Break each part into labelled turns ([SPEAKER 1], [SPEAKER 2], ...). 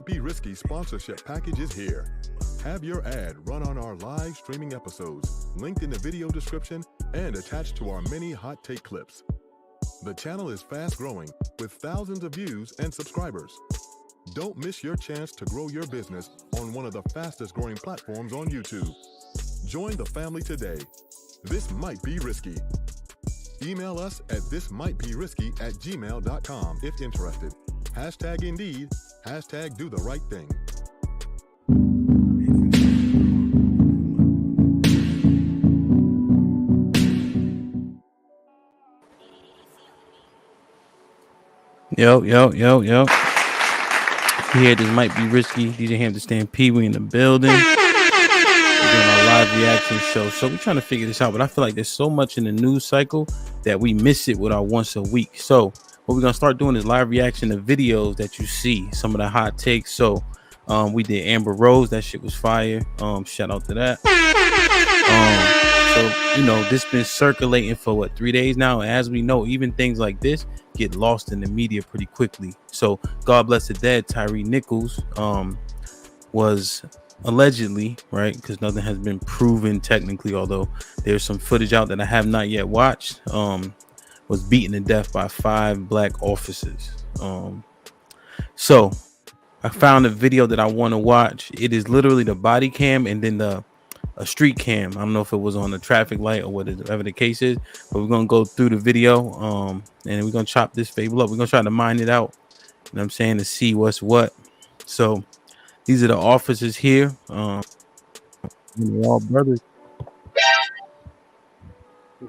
[SPEAKER 1] Might Be Risky sponsorship package is here. Have your ad run on our live streaming episodes, linked in the video description and attached to our many hot take clips. The channel is fast growing with thousands of views and subscribers. Don't miss your chance to grow your business on one of the fastest growing platforms on YouTube. Join the family today. This might be risky. Email us at thismightberisky@gmail.com if interested. Hashtag Indeed, hashtag do the right thing.
[SPEAKER 2] Yo. Here, this might be risky. DJ Ham to Stampede. We in the building. We're doing our live reaction show. So we're trying to figure this out, but I feel like there's so much in the news cycle that we miss it with our once a week. So what we're gonna start doing is live reaction to videos that you see, some of the hot takes. So we did Amber Rose, that shit was fire. Shout out to that. So you know, this been circulating for what, 3 days now, and as we know, even things like this get lost in the media pretty quickly. So God bless the dead, Tyre Nichols was allegedly, right, because nothing has been proven technically, although there's some footage out that I have not yet watched, was beaten to death by 5 black officers. So I found a video that I want to watch. It is literally the body cam and then a street cam. I don't know if it was on a traffic light or whatever the case is, but we're gonna go through the video and we're gonna chop this fable up. We're gonna try to mine it out, you know what I'm saying, to see what's what. So these are the officers here. They're all brothers.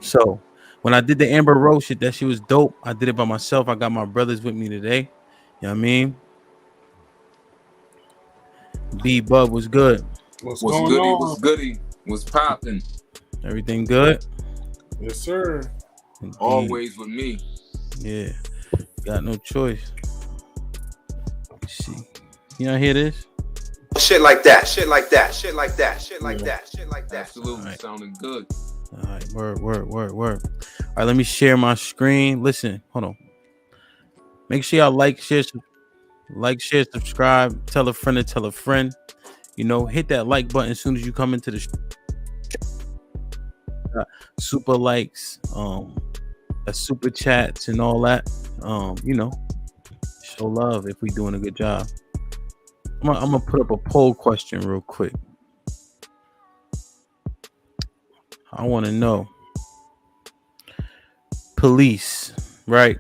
[SPEAKER 2] So when I did the Amber Rose shit, that shit was dope. I did it by myself. I got my brothers with me today. You know what I mean? B Bub was good.
[SPEAKER 3] What's goody? On? What's goody? What's popping?
[SPEAKER 2] Everything good?
[SPEAKER 4] Yes, sir.
[SPEAKER 2] Indeed.
[SPEAKER 3] Always with me.
[SPEAKER 2] Yeah. Got no choice. Let's see. You don't hear this?
[SPEAKER 5] Shit like that. Shit like that. Shit like that. Shit like that. Shit like that.
[SPEAKER 3] Absolutely. Right. Sounding good.
[SPEAKER 2] All right. Word. All right. Let me share my screen. Listen. Hold on. Make sure y'all like, share, subscribe. Tell a friend to tell a friend. You know, hit that like button as soon as you come into the super likes, super chats and all that. You know, show love if we doing a good job. I'm gonna put up a poll question real quick. I want to know, police, right?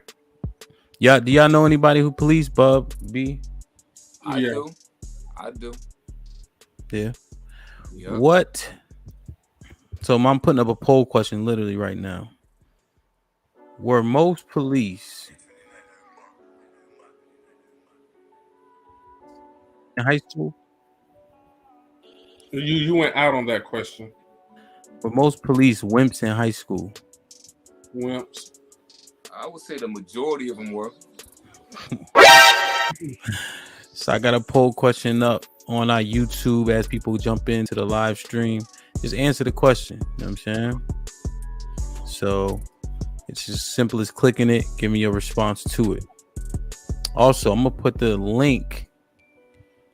[SPEAKER 2] Do y'all know anybody who police? Bub, B?
[SPEAKER 3] I do.
[SPEAKER 2] Yeah.
[SPEAKER 3] Yep.
[SPEAKER 2] What? So I'm putting up a poll question literally right now. Were most police in high school?
[SPEAKER 4] You went out on that question.
[SPEAKER 2] Were most police wimps in high school?
[SPEAKER 4] Wimps.
[SPEAKER 3] I would say the majority of them were.
[SPEAKER 2] So I got a poll question up on our YouTube as people jump into the live stream. Just answer the question. You know what I'm saying? So it's as simple as clicking it. Give me your response to it. Also, I'm gonna put the link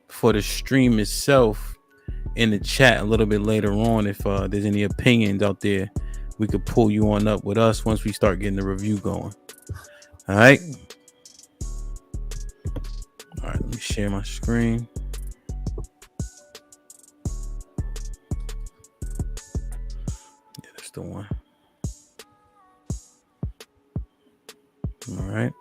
[SPEAKER 2] for the stream itself in the chat a little bit later on. If there's any opinions out there, we could pull you on up with us once we start getting the review going. All right. All right, let me share my screen. Yeah, that's the one. All right.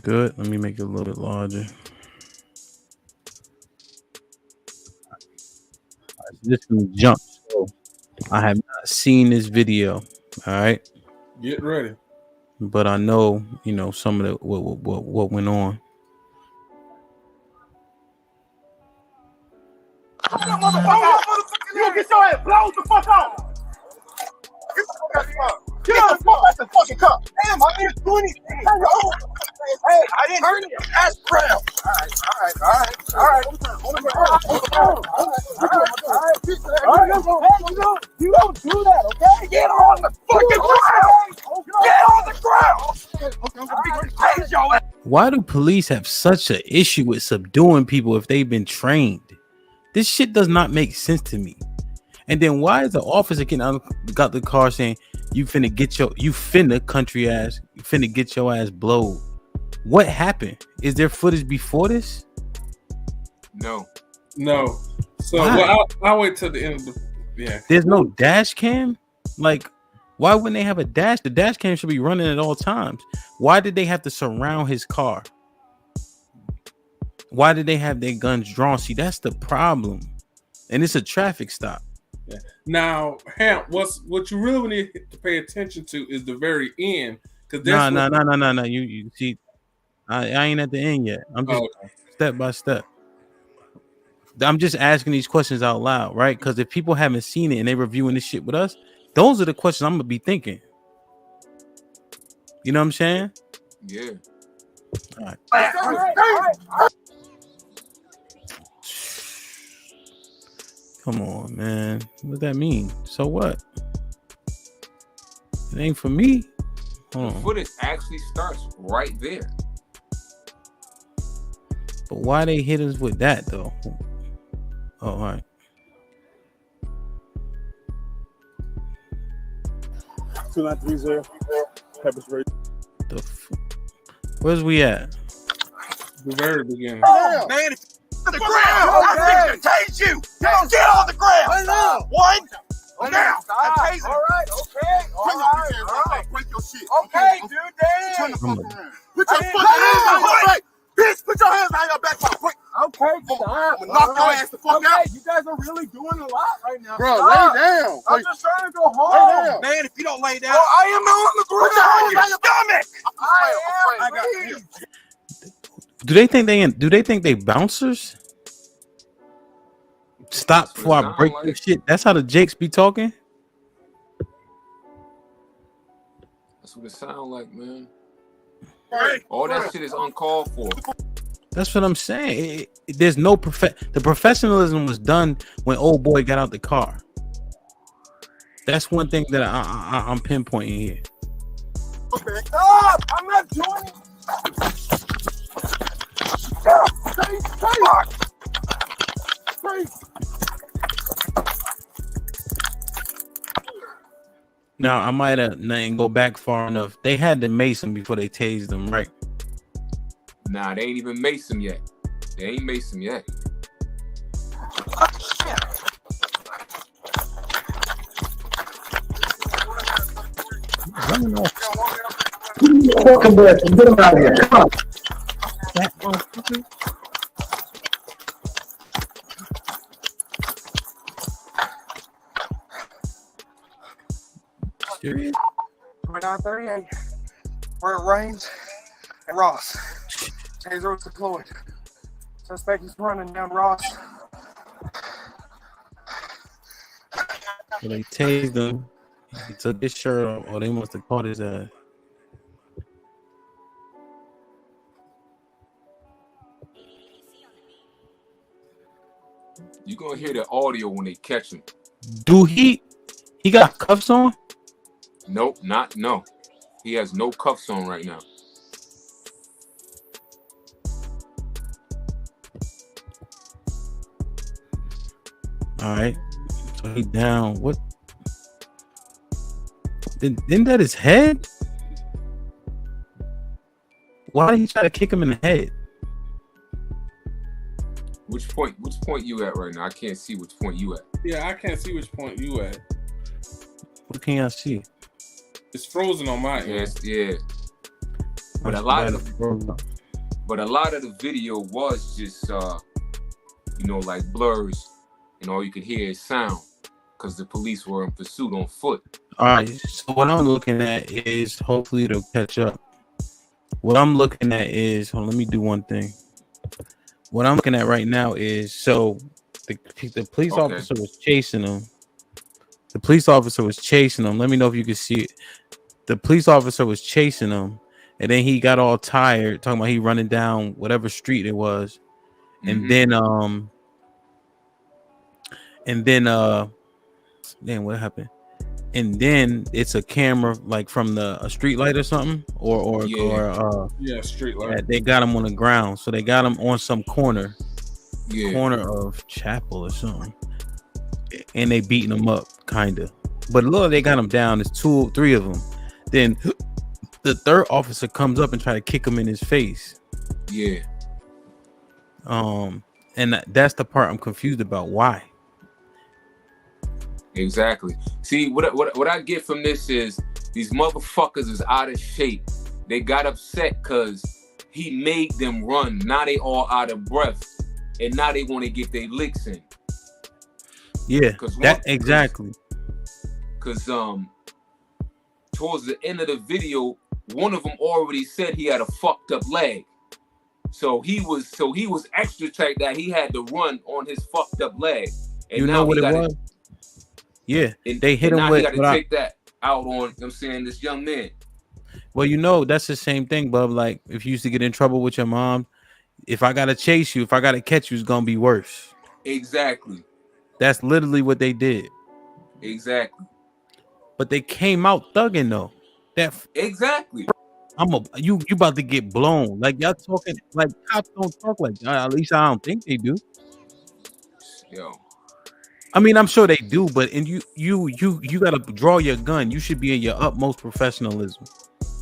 [SPEAKER 2] Good. Let me make it a little bit larger. All right, so this one jump. So I have not seen this video. All right.
[SPEAKER 4] Get ready.
[SPEAKER 2] But I know, you know, some of the what went on.
[SPEAKER 5] You get your ass blown the fuck out. Get out the fucking cup. Damn, I didn't do anything. Hey, I didn't hurt him. That's brown. All right. You don't do that, okay? Get on the fucking ground. Get on the ground.
[SPEAKER 2] Why do police have such an issue with subduing people if they've been trained? This shit does not make sense to me. And then why is the officer getting out, got the car saying you finna get your country ass, you finna get your ass blowed? What happened? Is there footage before this?
[SPEAKER 3] No.
[SPEAKER 4] So
[SPEAKER 2] Why?
[SPEAKER 4] well, I'll wait till the end of the
[SPEAKER 2] There's no dash cam. Like, why wouldn't they have a dash? The dash cam should be running at all times. Why did they have to surround his car? Why did they have their guns drawn? See, that's the problem. And it's a traffic stop.
[SPEAKER 4] Yeah. Now, Ham, what you really need to pay attention to is the very end.
[SPEAKER 2] No. You see, I ain't at the end yet. I'm just step by step. I'm just asking these questions out loud, right? Because if people haven't seen it and they're reviewing this shit with us, those are the questions I'm gonna be thinking. You know what I'm saying?
[SPEAKER 3] Yeah.
[SPEAKER 2] All right. Come on, man. What that mean? So what? It ain't for me. Hold on.
[SPEAKER 3] Footage actually starts right there.
[SPEAKER 2] But why they hit us with that though? Oh, all right.
[SPEAKER 5] 2930. Pepper spray.
[SPEAKER 2] Where's we at?
[SPEAKER 4] The very beginning.
[SPEAKER 5] Oh, man, the ground. I think I tased you. Get on the ground. One. Now. I tased you. All right. Okay. All right. Break your shit. Okay, dude. Damn. Turn the fuck around. Put your fucking hands on your back. Bitch, put your hands on your back. Okay, I'm gonna knock your ass the fuck out. You guys are really doing a lot right now. Bro, lay down. I'm just trying to go home. Man, if you don't lay down. I am on the ground. Put your hands on your stomach. I got you.
[SPEAKER 2] Do they think they bouncers? Stop before I break your shit. That's how the Jakes be talking.
[SPEAKER 3] That's what it sounds like, man. All that shit is uncalled for.
[SPEAKER 2] That's what I'm saying. There's no the professionalism was done when old boy got out the car. That's one thing that I'm pinpointing here.
[SPEAKER 5] Okay. Stop! I'm not doing it.
[SPEAKER 2] Now I might have not go back far enough. They had to mace him before they tased him, right?
[SPEAKER 3] Nah, they ain't even maced him yet. They ain't maced him yet.
[SPEAKER 2] Running off.
[SPEAKER 5] Fucking bitch, get him out of here. Come on.
[SPEAKER 2] That motherfucker. Serious?
[SPEAKER 5] 2938. We're at Rains and Ross. Taser deployed. Suspect is running down Ross.
[SPEAKER 2] So they tased him. He took his shirt off, or they must have caught his ass.
[SPEAKER 3] You gonna hear the audio when they catch him.
[SPEAKER 2] Do he got cuffs on?
[SPEAKER 3] Nope, no. He has no cuffs on right now.
[SPEAKER 2] All right. So he down. What? Isn't that his head? Why did he try to kick him in the head?
[SPEAKER 3] Which point you at right now? I can't see which point you at.
[SPEAKER 4] Yeah, I can't see which point you at.
[SPEAKER 2] What can y'all see?
[SPEAKER 4] It's frozen on my end.
[SPEAKER 3] Yes, yeah. But a lot of the video was just like blurs, and all you could hear is sound because the police were in pursuit on foot.
[SPEAKER 2] All right. So what I'm looking at is hopefully it'll catch up. What I'm looking at is let me do one thing. What I'm looking at right now is the police officer was chasing him. The police officer was chasing him. Let me know if you can see it. The police officer was chasing him, and then he got all tired, talking about he running down whatever street it was, and then then what happened? and then it's a camera like from a street light or something, or
[SPEAKER 4] street light.
[SPEAKER 2] they got him on the ground, so they got him on some corner of Chapel or something, and they beating him up, kinda. But look, they got him down. There's 2 or 3 of them. Then the third officer comes up and try to kick him in his face.
[SPEAKER 3] Yeah.
[SPEAKER 2] And that's the part I'm confused about. Why?
[SPEAKER 3] Exactly. See, what I get from this is these motherfuckers is out of shape. They got upset because he made them run. Now they all out of breath, and now they want to get their licks in.
[SPEAKER 2] Yeah, exactly.
[SPEAKER 3] Because towards the end of the video, one of them already said he had a fucked up leg. So he was extra tight that he had to run on his fucked up leg. And
[SPEAKER 2] you know what it was? Yeah, they hit him with.
[SPEAKER 3] He got to take that out on. I'm saying this young man.
[SPEAKER 2] Well, that's the same thing, bub. Like if you used to get in trouble with your mom, if I gotta chase you, if I gotta catch you, it's gonna be worse.
[SPEAKER 3] Exactly.
[SPEAKER 2] That's literally what they did.
[SPEAKER 3] Exactly.
[SPEAKER 2] But they came out thugging though.
[SPEAKER 3] Exactly.
[SPEAKER 2] You about to get blown. Like y'all talking like cops don't talk like that. At least I don't think they do.
[SPEAKER 3] Yo.
[SPEAKER 2] I mean, I'm sure they do, but you gotta draw your gun. You should be in your utmost professionalism.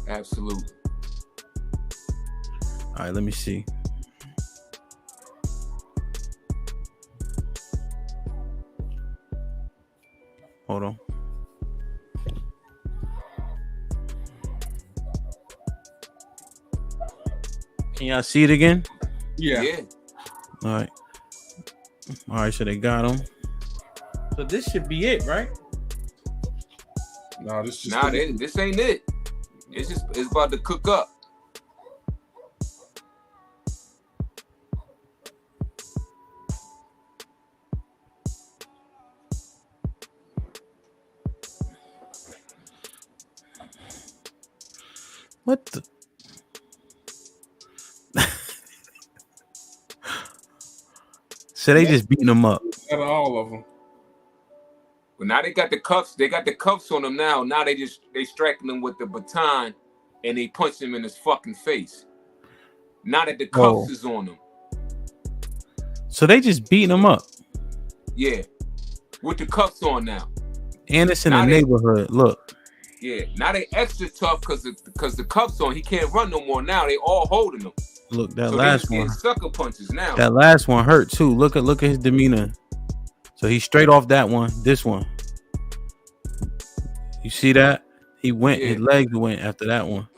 [SPEAKER 3] Absolutely.
[SPEAKER 2] All right, let me see. Hold on. Can y'all see it again?
[SPEAKER 4] Yeah.
[SPEAKER 2] All right, so they got him. So this should be it, right?
[SPEAKER 4] No, this
[SPEAKER 3] ain't it. It's about to cook up.
[SPEAKER 2] What the? So they just beating them up.
[SPEAKER 4] Out of all of them.
[SPEAKER 3] But now they got the cuffs. They got the cuffs on him now. Now they striking him with the baton, and they punch him in his fucking face. Now that the cuffs is on him.
[SPEAKER 2] So they just beating him up.
[SPEAKER 3] Yeah, with the cuffs on now.
[SPEAKER 2] And it's in the neighborhood. Look.
[SPEAKER 3] Yeah, now they extra tough because the cuffs on. He can't run no more now. They all holding him.
[SPEAKER 2] Look, that last one.
[SPEAKER 3] Sucker punches now.
[SPEAKER 2] That last one hurt too. Look at his demeanor. So he's straight off that one. This one. You see that? He went. His legs went after that one.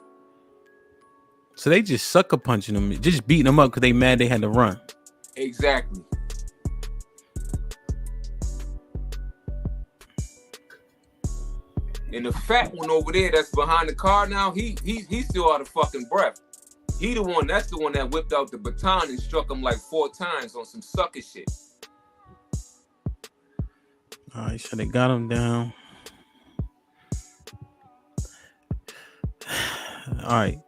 [SPEAKER 2] So they just sucker punching him, just beating him up because they mad they had to run.
[SPEAKER 3] Exactly. And the fat one over there that's behind the car now, he's still out of fucking breath. That's the one that whipped out the baton and struck him like 4 times on some sucker shit.
[SPEAKER 2] All right, so they got him down. All right.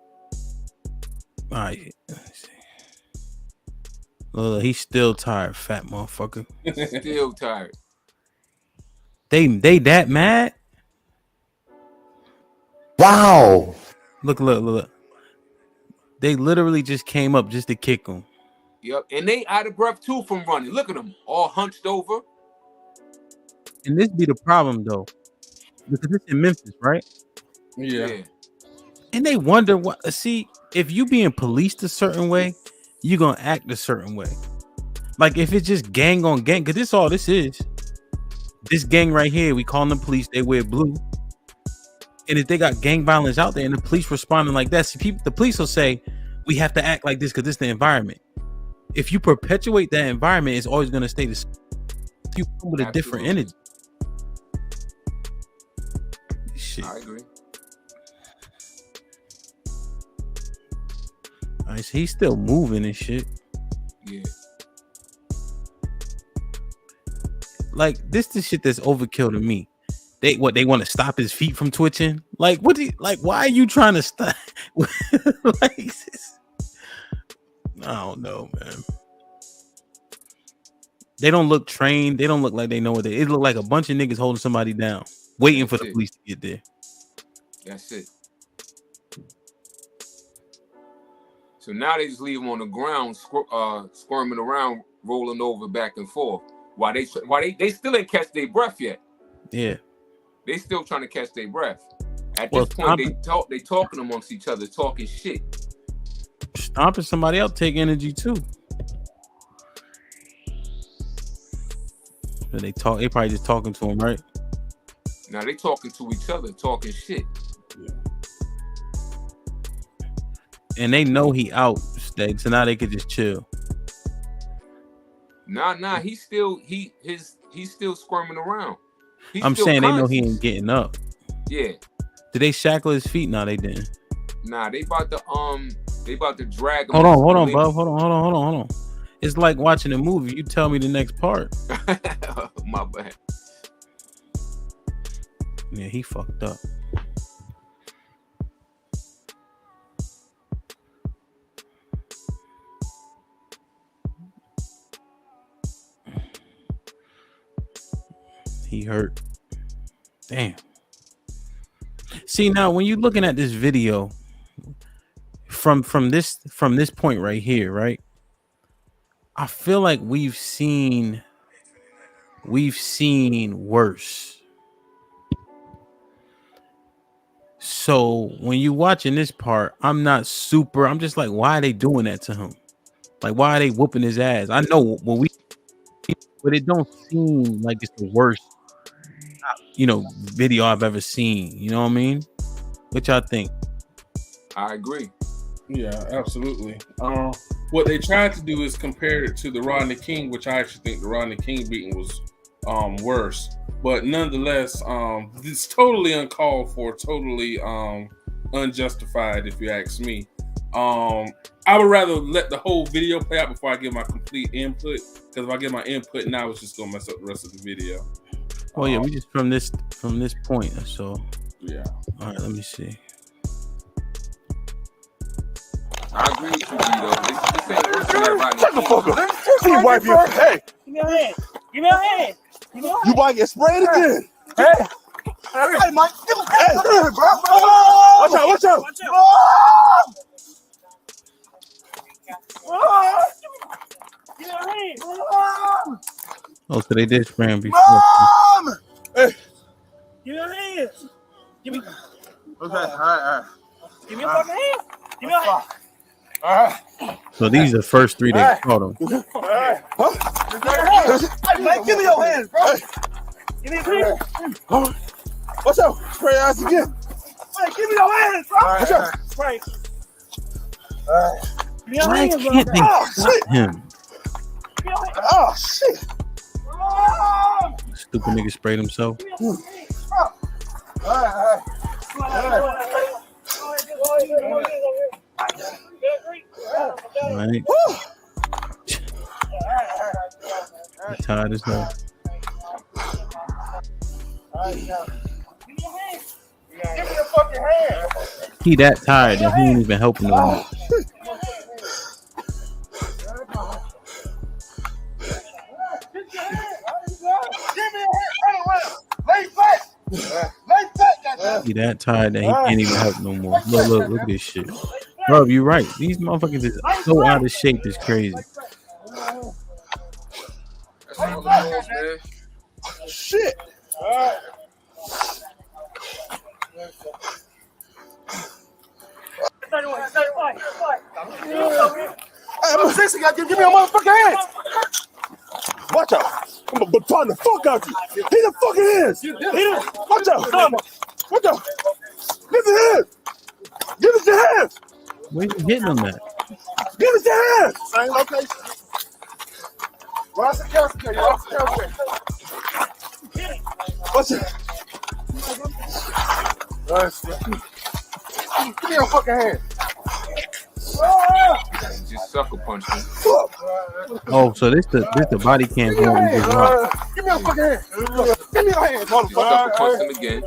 [SPEAKER 2] Look, he's still tired, fat motherfucker.
[SPEAKER 3] Still tired.
[SPEAKER 2] They that mad?
[SPEAKER 5] Wow.
[SPEAKER 2] Look. They literally just came up just to kick him.
[SPEAKER 3] Yep, and they out of breath too from running. Look at them, all hunched over.
[SPEAKER 2] And this be the problem though, because it's in Memphis, right?
[SPEAKER 4] Yeah.
[SPEAKER 2] And they wonder what. See, if you being policed a certain way, you gonna act a certain way. Like if it's just gang on gang, because this all this is. This gang right here, we call them police. They wear blue. And if they got gang violence out there and the police responding like that, see, the police will say, we have to act like this because this is the environment. If you perpetuate that environment, it's always going to stay the same. You come with a different energy. Shit.
[SPEAKER 3] I agree.
[SPEAKER 2] All right, so he's still moving and shit.
[SPEAKER 3] Yeah.
[SPEAKER 2] Like, this the shit that's overkill to me. They want to stop his feet from twitching? Like, why are you trying to stop? Like, I don't know, man. They don't look trained. They don't look like they know what it look like a bunch of niggas holding somebody down. waiting for the police to get there.
[SPEAKER 3] That's it. So now they just leave him on the ground, squirming around, rolling over back and forth. While they still ain't catch their breath yet.
[SPEAKER 2] Yeah.
[SPEAKER 3] They still trying to catch their breath. At this point, they talking amongst each other, talking shit.
[SPEAKER 2] Stomping somebody else take energy too. So they probably just talking to him, right?
[SPEAKER 3] Now they talking to each other, talking shit.
[SPEAKER 4] Yeah.
[SPEAKER 2] And they know he out, so now they could just chill.
[SPEAKER 3] Nah, he's still squirming around.
[SPEAKER 2] I'm saying conscious. They know he ain't getting up.
[SPEAKER 3] Yeah.
[SPEAKER 2] Did they shackle his feet? No, they didn't.
[SPEAKER 3] Nah, they about to drag him.
[SPEAKER 2] Hold on, bub. Hold on. It's like watching a movie. You tell me the next part.
[SPEAKER 3] My bad.
[SPEAKER 2] Yeah, he fucked up. He hurt. Damn. See, now when you're looking at this video from this point right here, right? I feel like we've seen worse. So when you watching this part, I'm just like, why are they doing that to him? Like, why are they whooping his ass? I know but it don't seem like it's the worst, video I've ever seen. You know what I mean? What y'all think?
[SPEAKER 3] I agree.
[SPEAKER 4] Yeah, absolutely. What they tried to do is compare it to the Rodney King, which I actually think the Rodney King beating was worse. But nonetheless, it's totally uncalled for, totally unjustified, if you ask me. I would rather let the whole video play out before I give my complete input, because if I give my input now, it's just gonna mess up the rest of the video.
[SPEAKER 2] Oh yeah, we just from this point. So
[SPEAKER 4] yeah.
[SPEAKER 2] All right, let me see.
[SPEAKER 3] I agree with you, Vito. This ain't worse than that Rodney
[SPEAKER 5] Shut the fuck up. See, wipe your hey.
[SPEAKER 6] Give me your hand. Give me your hand.
[SPEAKER 5] You might get sprayed again. Hey. Hey, Mike. Hey, bro. Watch out.
[SPEAKER 6] Watch out. Give me your hand.
[SPEAKER 2] Oh, so they did spray him before.
[SPEAKER 5] Mom! Hey.
[SPEAKER 6] Give me your hand. Give me.
[SPEAKER 5] Okay, all right.
[SPEAKER 6] Give me your fucking hand. Give me your hand.
[SPEAKER 5] All right.
[SPEAKER 2] So these are the first three that caught him.
[SPEAKER 5] All right. Huh? Hey, Mike, give me your hands, bro.
[SPEAKER 6] Give me your hand.
[SPEAKER 5] Watch out. Spray your ass again.
[SPEAKER 6] Hey, give me your hands, bro.
[SPEAKER 5] Watch out.
[SPEAKER 6] Spray.
[SPEAKER 5] All right.
[SPEAKER 6] Give me your
[SPEAKER 2] Why
[SPEAKER 6] hands, bro.
[SPEAKER 2] can't they stop him?
[SPEAKER 6] Give me your hands.
[SPEAKER 5] Oh, shit.
[SPEAKER 2] Stupid nigga sprayed himself.
[SPEAKER 5] All right.
[SPEAKER 2] Right. I'm tired as hell.
[SPEAKER 6] Give me your fucking hand.
[SPEAKER 2] He that tired that he ain't even helping no more. He that tired that he can't even help no more. Look at this shit. Bro, you're right. These motherfuckers is so out of shape. It's crazy.
[SPEAKER 3] That's all the rules, man.
[SPEAKER 5] Shit. Hey, I'm a 60 guy. Give me a motherfucking hand. Watch out. I'm gonna baton the fuck out you. Hit the fucking hands. Watch out. Watch out. Give us your hands. Give us your hands.
[SPEAKER 2] Where you hitting them at?
[SPEAKER 5] Give us your hands. Same location. Watch the couch. Watch it. Give me your fucking hand.
[SPEAKER 3] Just sucker punch me.
[SPEAKER 2] Oh, so this the body cam going we just watched.
[SPEAKER 5] Give me your fucking hand. Give me your hand,
[SPEAKER 3] Just sucker punch him again.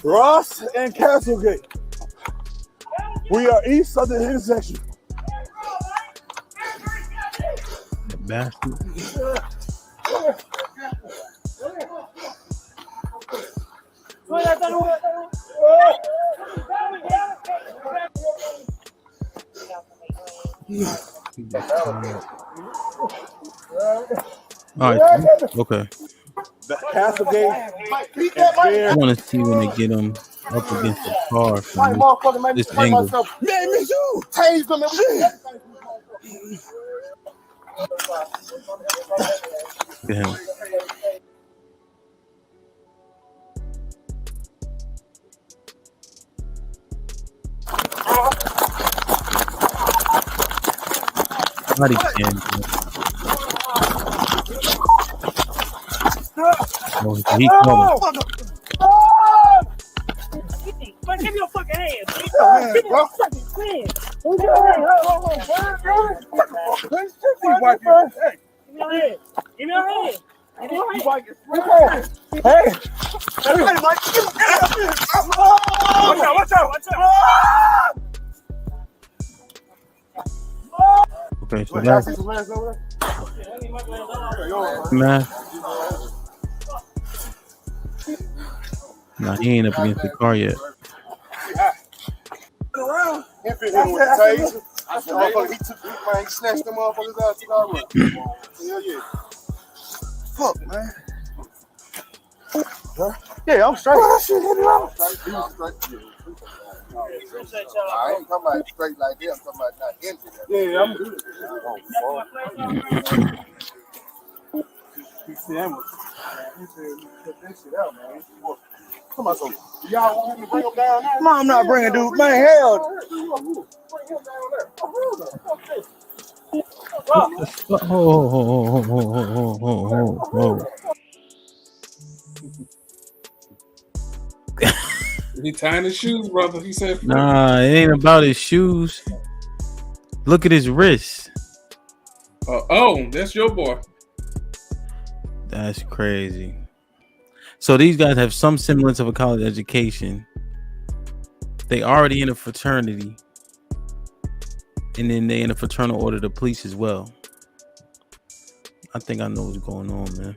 [SPEAKER 5] Ross and Castlegate. We are east of the intersection.
[SPEAKER 2] Bastard. All right. Okay.
[SPEAKER 5] The Castlegate.
[SPEAKER 2] I want to see when they get him up against the car from this angle.
[SPEAKER 5] Man, me too. Tased them and
[SPEAKER 2] Look at him. Body cam. Oh, he calling.
[SPEAKER 6] Man, give me your fucking hand. Give me your fucking hand. Give me your hand. Give me your hand. Give me your hand. Hey. Watch out.
[SPEAKER 2] Okay, so that's man. Nah, he ain't up against the car yet.
[SPEAKER 5] He snatched them motherfuckers out. Hell yeah. Fuck, man. Yeah, I'm straight. I ain't talking about straight like that. I'm talking about not injured. Yeah, I'm good. Come on, so y'all want me to bring him down there? No, I'm not bringing dude. Man, hell.
[SPEAKER 4] He tying his shoes, brother. He said,
[SPEAKER 2] nah, it ain't about his shoes. Look at his wrist.
[SPEAKER 4] Oh, that's your boy.
[SPEAKER 2] That's crazy. So these guys have some semblance of a college education. They already in a fraternity. And then they in a fraternal order to police as well. I think I know what's going on, man.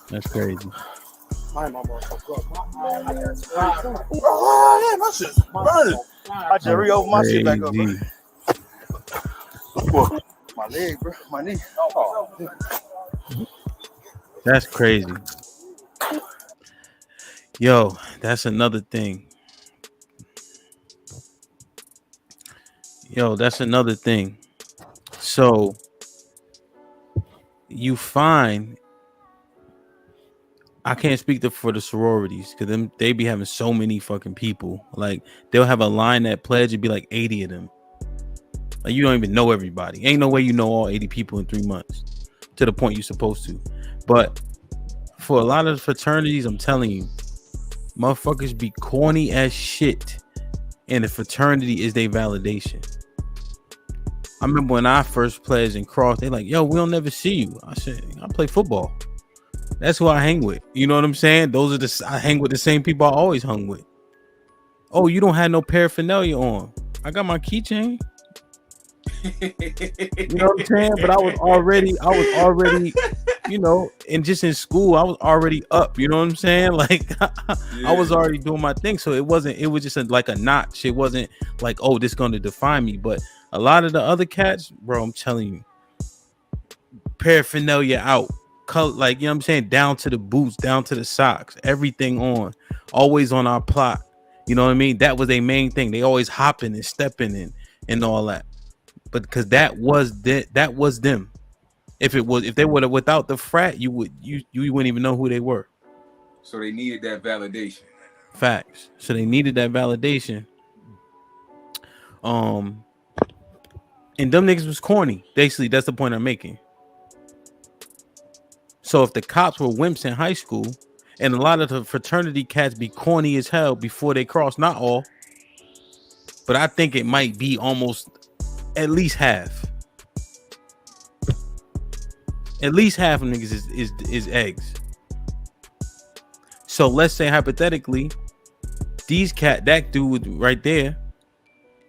[SPEAKER 2] That's crazy.
[SPEAKER 5] My shit's burning. I just re-opened my shit back up, bro. My leg, bro. My knee.
[SPEAKER 2] That's crazy. Yo, that's another thing. So you find, I can't speak for the sororities because they be having so many fucking people. Like they'll have a line that pledge, it'd be like 80 of them. Like you don't even know everybody. Ain't no way you know all 80 people in 3 months to the point you're supposed to. But for a lot of the fraternities, I'm telling you, motherfuckers be corny as shit. And the fraternity is their validation. I remember when I first pledged and crossed, they like, yo, we don't never see you. I said, I play football. That's who I hang with. You know what I'm saying? I hang with the same people I always hung with. Oh, you don't have no paraphernalia on. I got my keychain. You know what I'm saying? But I was already, you know, and just in school, I was already up. You know what I'm saying? Like I was already doing my thing. So it was just like a notch. It wasn't like, oh, this is going to define me. But a lot of the other cats, bro, I'm telling you, paraphernalia out. Like, you know what I'm saying? Down to the boots, down to the socks, everything on, always on our plot. You know what I mean? That was their main thing. They always hopping and stepping and all that. But because that was them. If they would have without the frat, you wouldn't even know who they were.
[SPEAKER 3] So they needed that validation.
[SPEAKER 2] Facts. So they needed that validation. And them niggas was corny. Basically, that's the point I'm making. So if the cops were wimps in high school, and a lot of the fraternity cats be corny as hell before they cross, not all, but I think it might be almost at least half. At least half of niggas is eggs. So let's say hypothetically, that dude right there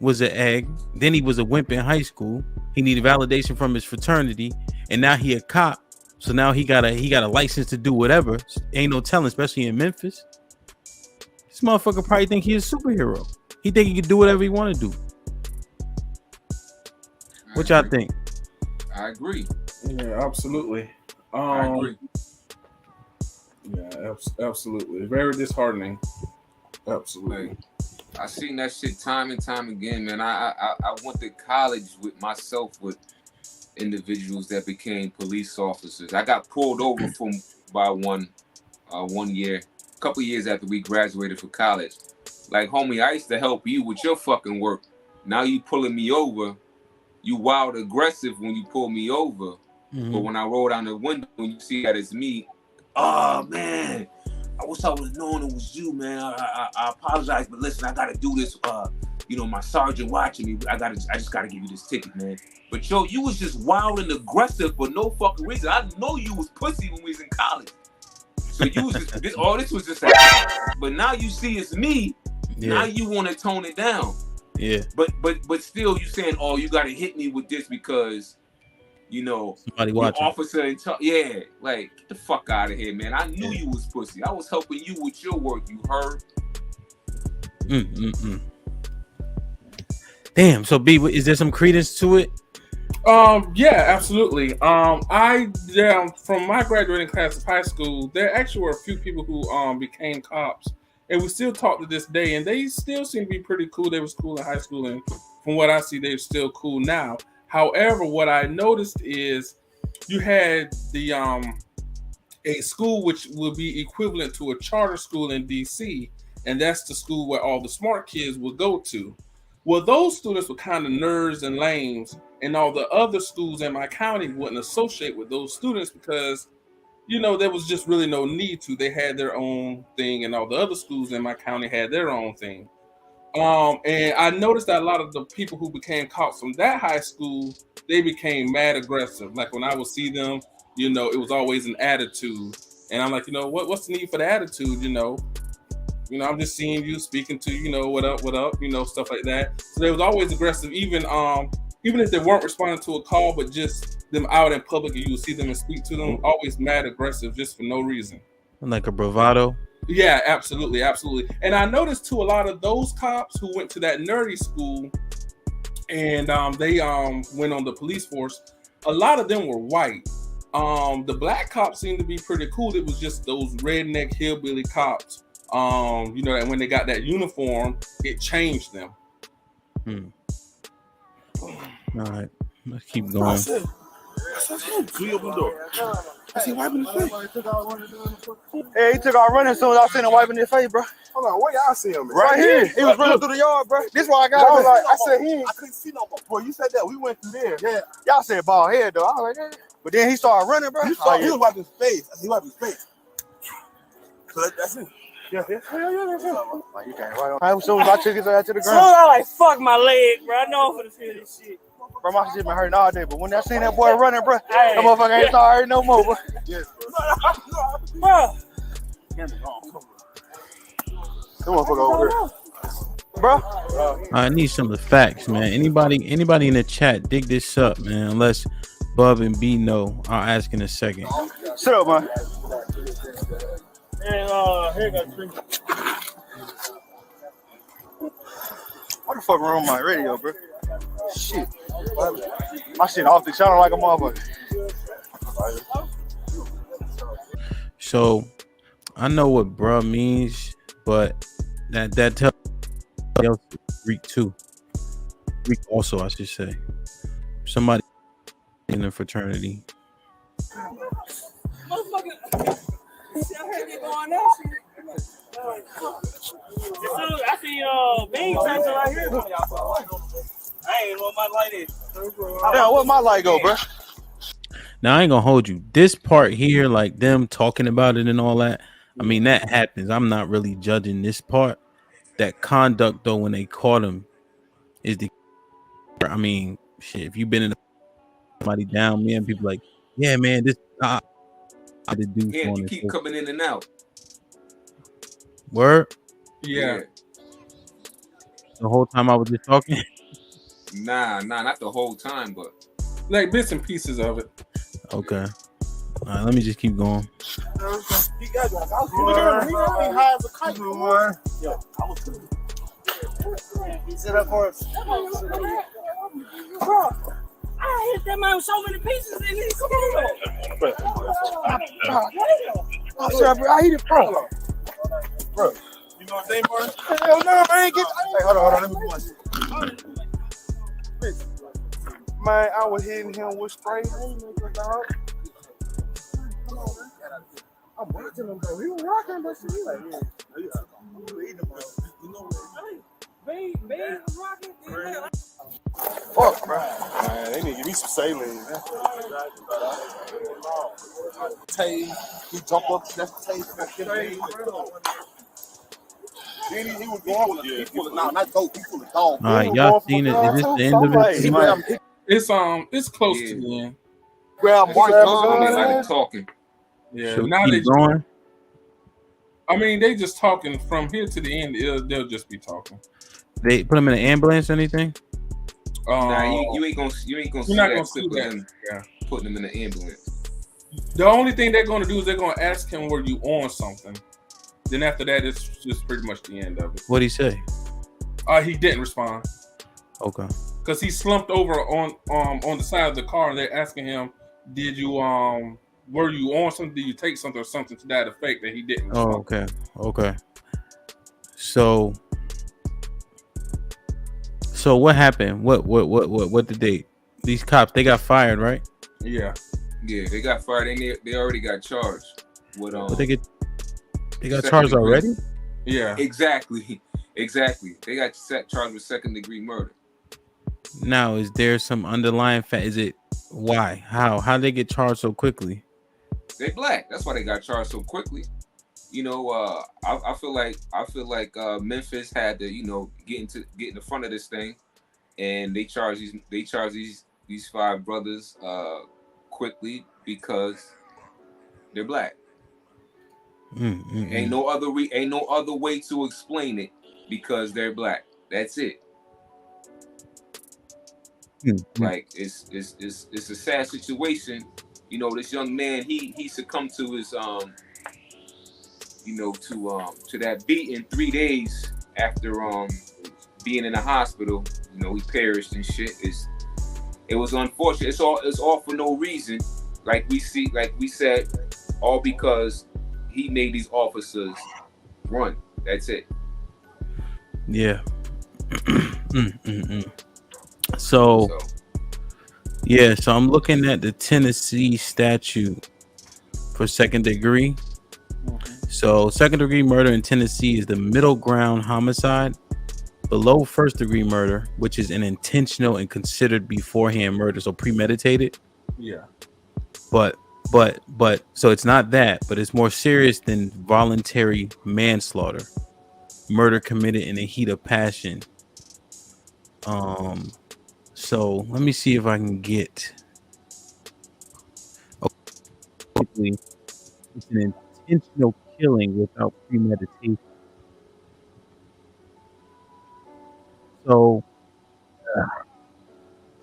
[SPEAKER 2] was an egg. Then he was a wimp in high school. He needed validation from his fraternity, and now he a cop. So now he got a license to do whatever. Ain't no telling, especially in Memphis. This motherfucker probably think he's a superhero. He think he can do whatever he want to do. What y'all think?
[SPEAKER 3] I agree.
[SPEAKER 4] Yeah, absolutely.
[SPEAKER 3] I agree.
[SPEAKER 4] Yeah, absolutely. Very disheartening. Absolutely.
[SPEAKER 3] I seen that shit time and time again, man. I went to college with myself with individuals that became police officers. I got pulled over by one year, a couple years after we graduated from college. Like, homie, I used to help you with your fucking work. Now you pulling me over. You wild aggressive when you pull me over. Mm-hmm. But when I roll down the window and you see that it's me, oh man, I wish I was knowing it was you, man. I apologize, but listen, I gotta do this. My sergeant watching me. I just gotta give you this ticket, man. But yo, you was just wild and aggressive for no fucking reason. I know you was pussy when we was in college. So you was just this was just a but now you see it's me. Yeah. Now you want to tone it down.
[SPEAKER 2] Yeah.
[SPEAKER 3] But still you saying, oh, you gotta hit me with this because
[SPEAKER 2] somebody watching.
[SPEAKER 3] Officer and yeah, like get the fuck out of here, man. I knew you was pussy. I was helping you with your work, you heard?
[SPEAKER 2] Damn, so B, is there some credence to it?
[SPEAKER 4] Yeah, absolutely. From my graduating class of high school, there actually were a few people who became cops, and we still talk to this day, and they still seem to be pretty cool. They was cool in high school, and from what I see, they're still cool now. However, what I noticed is you had the a school which will be equivalent to a charter school in DC, and that's the school where all the smart kids would go to. Well, those students were kind of nerds and lames, and all the other schools in my county wouldn't associate with those students because, there was just really no need to. They had their own thing, and all the other schools in my county had their own thing. And I noticed that a lot of the people who became cops from that high school, they became mad aggressive. Like when I would see them, it was always an attitude. And I'm like, what's the need for the attitude? I'm just seeing you, speaking to you, what up, stuff like that. So they was always aggressive, even if they weren't responding to a call, but just them out in public and you would see them and speak to them, always mad aggressive just for no reason.
[SPEAKER 2] Like a bravado.
[SPEAKER 4] Yeah, absolutely. And I noticed too, a lot of those cops who went to that nerdy school and they went on the police force, a lot of them were white. The black cops seemed to be pretty cool. It was just those redneck hillbilly cops. And when they got that uniform, it changed them.
[SPEAKER 2] All right, let's keep going.
[SPEAKER 5] Clear open the door. I see wiping his face. Yeah, he took off running as soon as I seen him wiping his face, bro. Hold on, where y'all see him? Right here. He was running through the yard, bro. This why I got. I said I couldn't see no more. You said that we went through there. Yeah. Y'all said bald head though. I was like, but then he started running, bro. He was wiping his face. I see he wiping his face. So that's it. Yeah. Like you can't right on. As soon as I took his ass to the ground.
[SPEAKER 6] So I fuck my leg, bro. I know I'm gonna feel this shit.
[SPEAKER 5] Bro, my shit been hurting all day, but when I seen that boy running, bro, that motherfucker ain't started hurting no more, bro. Yes, bro. Come on, fuck over here. Bro.
[SPEAKER 2] I need some of the facts, man. Anybody in the chat, dig this up, man. Unless Bub and B know, I'll ask in a second.
[SPEAKER 5] Shut up, man.
[SPEAKER 6] And here got drink.
[SPEAKER 5] What the fuck wrong with my radio, bro? Shit. My shit off the channel like a motherfucker.
[SPEAKER 2] So I know what bruh means, but that tells Greek too. Greek also, I should say. Somebody in the fraternity.
[SPEAKER 6] I see beans right here. I ain't want my light in.
[SPEAKER 5] Damn, where my light go, bro?
[SPEAKER 2] Now I ain't gonna hold you. This part here, like them talking about it and all that, I mean that happens. I'm not really judging this part. That conduct though, when they caught him, is the. I mean, shit. If you've been in somebody down, man, people like, yeah, man, this. The dude
[SPEAKER 3] you keep coming in and out.
[SPEAKER 2] Word.
[SPEAKER 4] Yeah.
[SPEAKER 2] The whole time I was just talking.
[SPEAKER 3] Nah, not the whole time, but
[SPEAKER 4] like bits and pieces of it.
[SPEAKER 2] Okay. All right, let me just keep going.
[SPEAKER 5] He got he has a kite. Yeah, I was good. Sit up for us.
[SPEAKER 6] Bro, I hit that man with so many pieces in his skull.
[SPEAKER 5] I hit it, bro. Bro, you know what I'm saying, bro? Hell no, I ain't get. Hey, hold on, let me watch it. Man, I was hitting him with straight. I'm watching him, bro. He was rocking, but he like, fuck, bro. Man, they need to give me some saline. Tay, he jumped up, that's Tay. He was going, he pulled it, not dope, he pulled a dog.
[SPEAKER 2] All right, y'all seen it? Is this the end of it?
[SPEAKER 4] It's close to the end.
[SPEAKER 5] Grab Mark
[SPEAKER 3] like talking.
[SPEAKER 4] Yeah,
[SPEAKER 2] Should
[SPEAKER 4] now
[SPEAKER 2] we keep going?
[SPEAKER 4] I mean, they just talking from here to the end. They'll just be talking.
[SPEAKER 2] They put him in an ambulance or anything?
[SPEAKER 3] Nah, you ain't gonna see that. Putting him in the ambulance.
[SPEAKER 4] The only thing they're gonna do is they're gonna ask him, "Were you on something?" Then after that, it's just pretty much the end of it.
[SPEAKER 2] What'd he say?
[SPEAKER 4] He didn't respond.
[SPEAKER 2] Okay.
[SPEAKER 4] Because he slumped over on the side of the car, and they're asking him, "Did you were you on something? Did you take something or something to that effect?" That he didn't respond.
[SPEAKER 2] Oh, okay. So what happened? What did these cops, they got fired, right?
[SPEAKER 4] Yeah,
[SPEAKER 3] they got fired, and they already got charged with
[SPEAKER 2] But they got charged already?
[SPEAKER 4] Yeah,
[SPEAKER 3] exactly. They got charged with second-degree murder.
[SPEAKER 2] Now, is there some underlying fact? Is it why? How they get charged so quickly?
[SPEAKER 3] They black. That's why they got charged so quickly. You know, I feel like Memphis had to, get in the front of this thing, and they charge these five brothers quickly because they're black. Ain't no other way to explain it, because they're black. That's it. Like it's a sad situation. This young man, he succumbed to his to that beating 3 days after being in the hospital. He perished and shit. It was unfortunate. It's all for no reason. Like we said, all because he made these officers run. That's it.
[SPEAKER 2] Yeah. So I'm looking at the Tennessee statute for second degree. So second degree murder in Tennessee is the middle ground homicide below first degree murder, which is an intentional and considered beforehand murder, so premeditated.
[SPEAKER 4] Yeah.
[SPEAKER 2] But so it's not that, but it's more serious than voluntary manslaughter, murder committed in the heat of passion. So let me see if I can get. Okay. It's an intentional killing without premeditation. So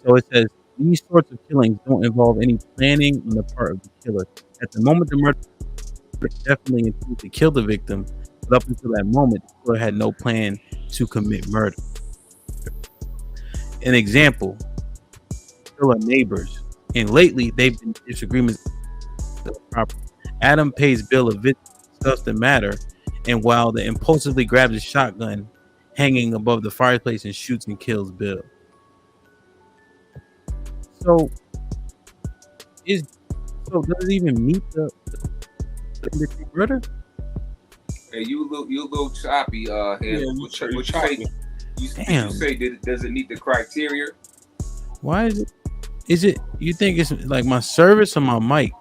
[SPEAKER 2] it says these sorts of killings don't involve any planning on the part of the killer. At the moment, the murderer definitely intended to kill the victim, but up until that moment, the killer had no plan to commit murder. An example: still are neighbors, and lately they've been in disagreements with the property. Adam pays Bill a visit to discuss the matter, and while the impulsively grabs a shotgun hanging above the fireplace and shoots and kills Bill. So does it even meet the murder?
[SPEAKER 3] Hey, you a little choppy,
[SPEAKER 4] Yeah,
[SPEAKER 3] what you say?
[SPEAKER 2] Damn.
[SPEAKER 3] You say does it meet the criteria?
[SPEAKER 2] Why is it? Is it? You think it's like my service or my mic?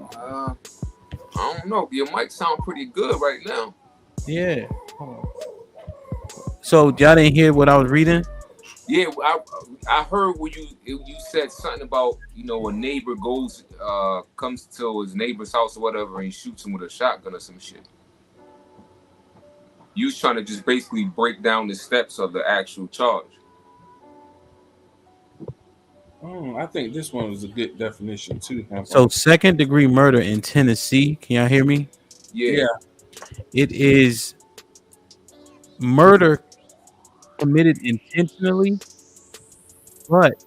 [SPEAKER 3] I don't know. Your mic sound pretty good right now.
[SPEAKER 2] Yeah. So y'all didn't hear what I was reading?
[SPEAKER 3] Yeah, I heard when you said something about a neighbor comes to his neighbor's house or whatever and shoots him with a shotgun or some shit. You was trying to just basically break down the steps of the actual charge.
[SPEAKER 4] I think this one was a good definition too.
[SPEAKER 2] So second degree murder in Tennessee. Can y'all hear me?
[SPEAKER 3] Yeah.
[SPEAKER 2] It is murder committed intentionally, but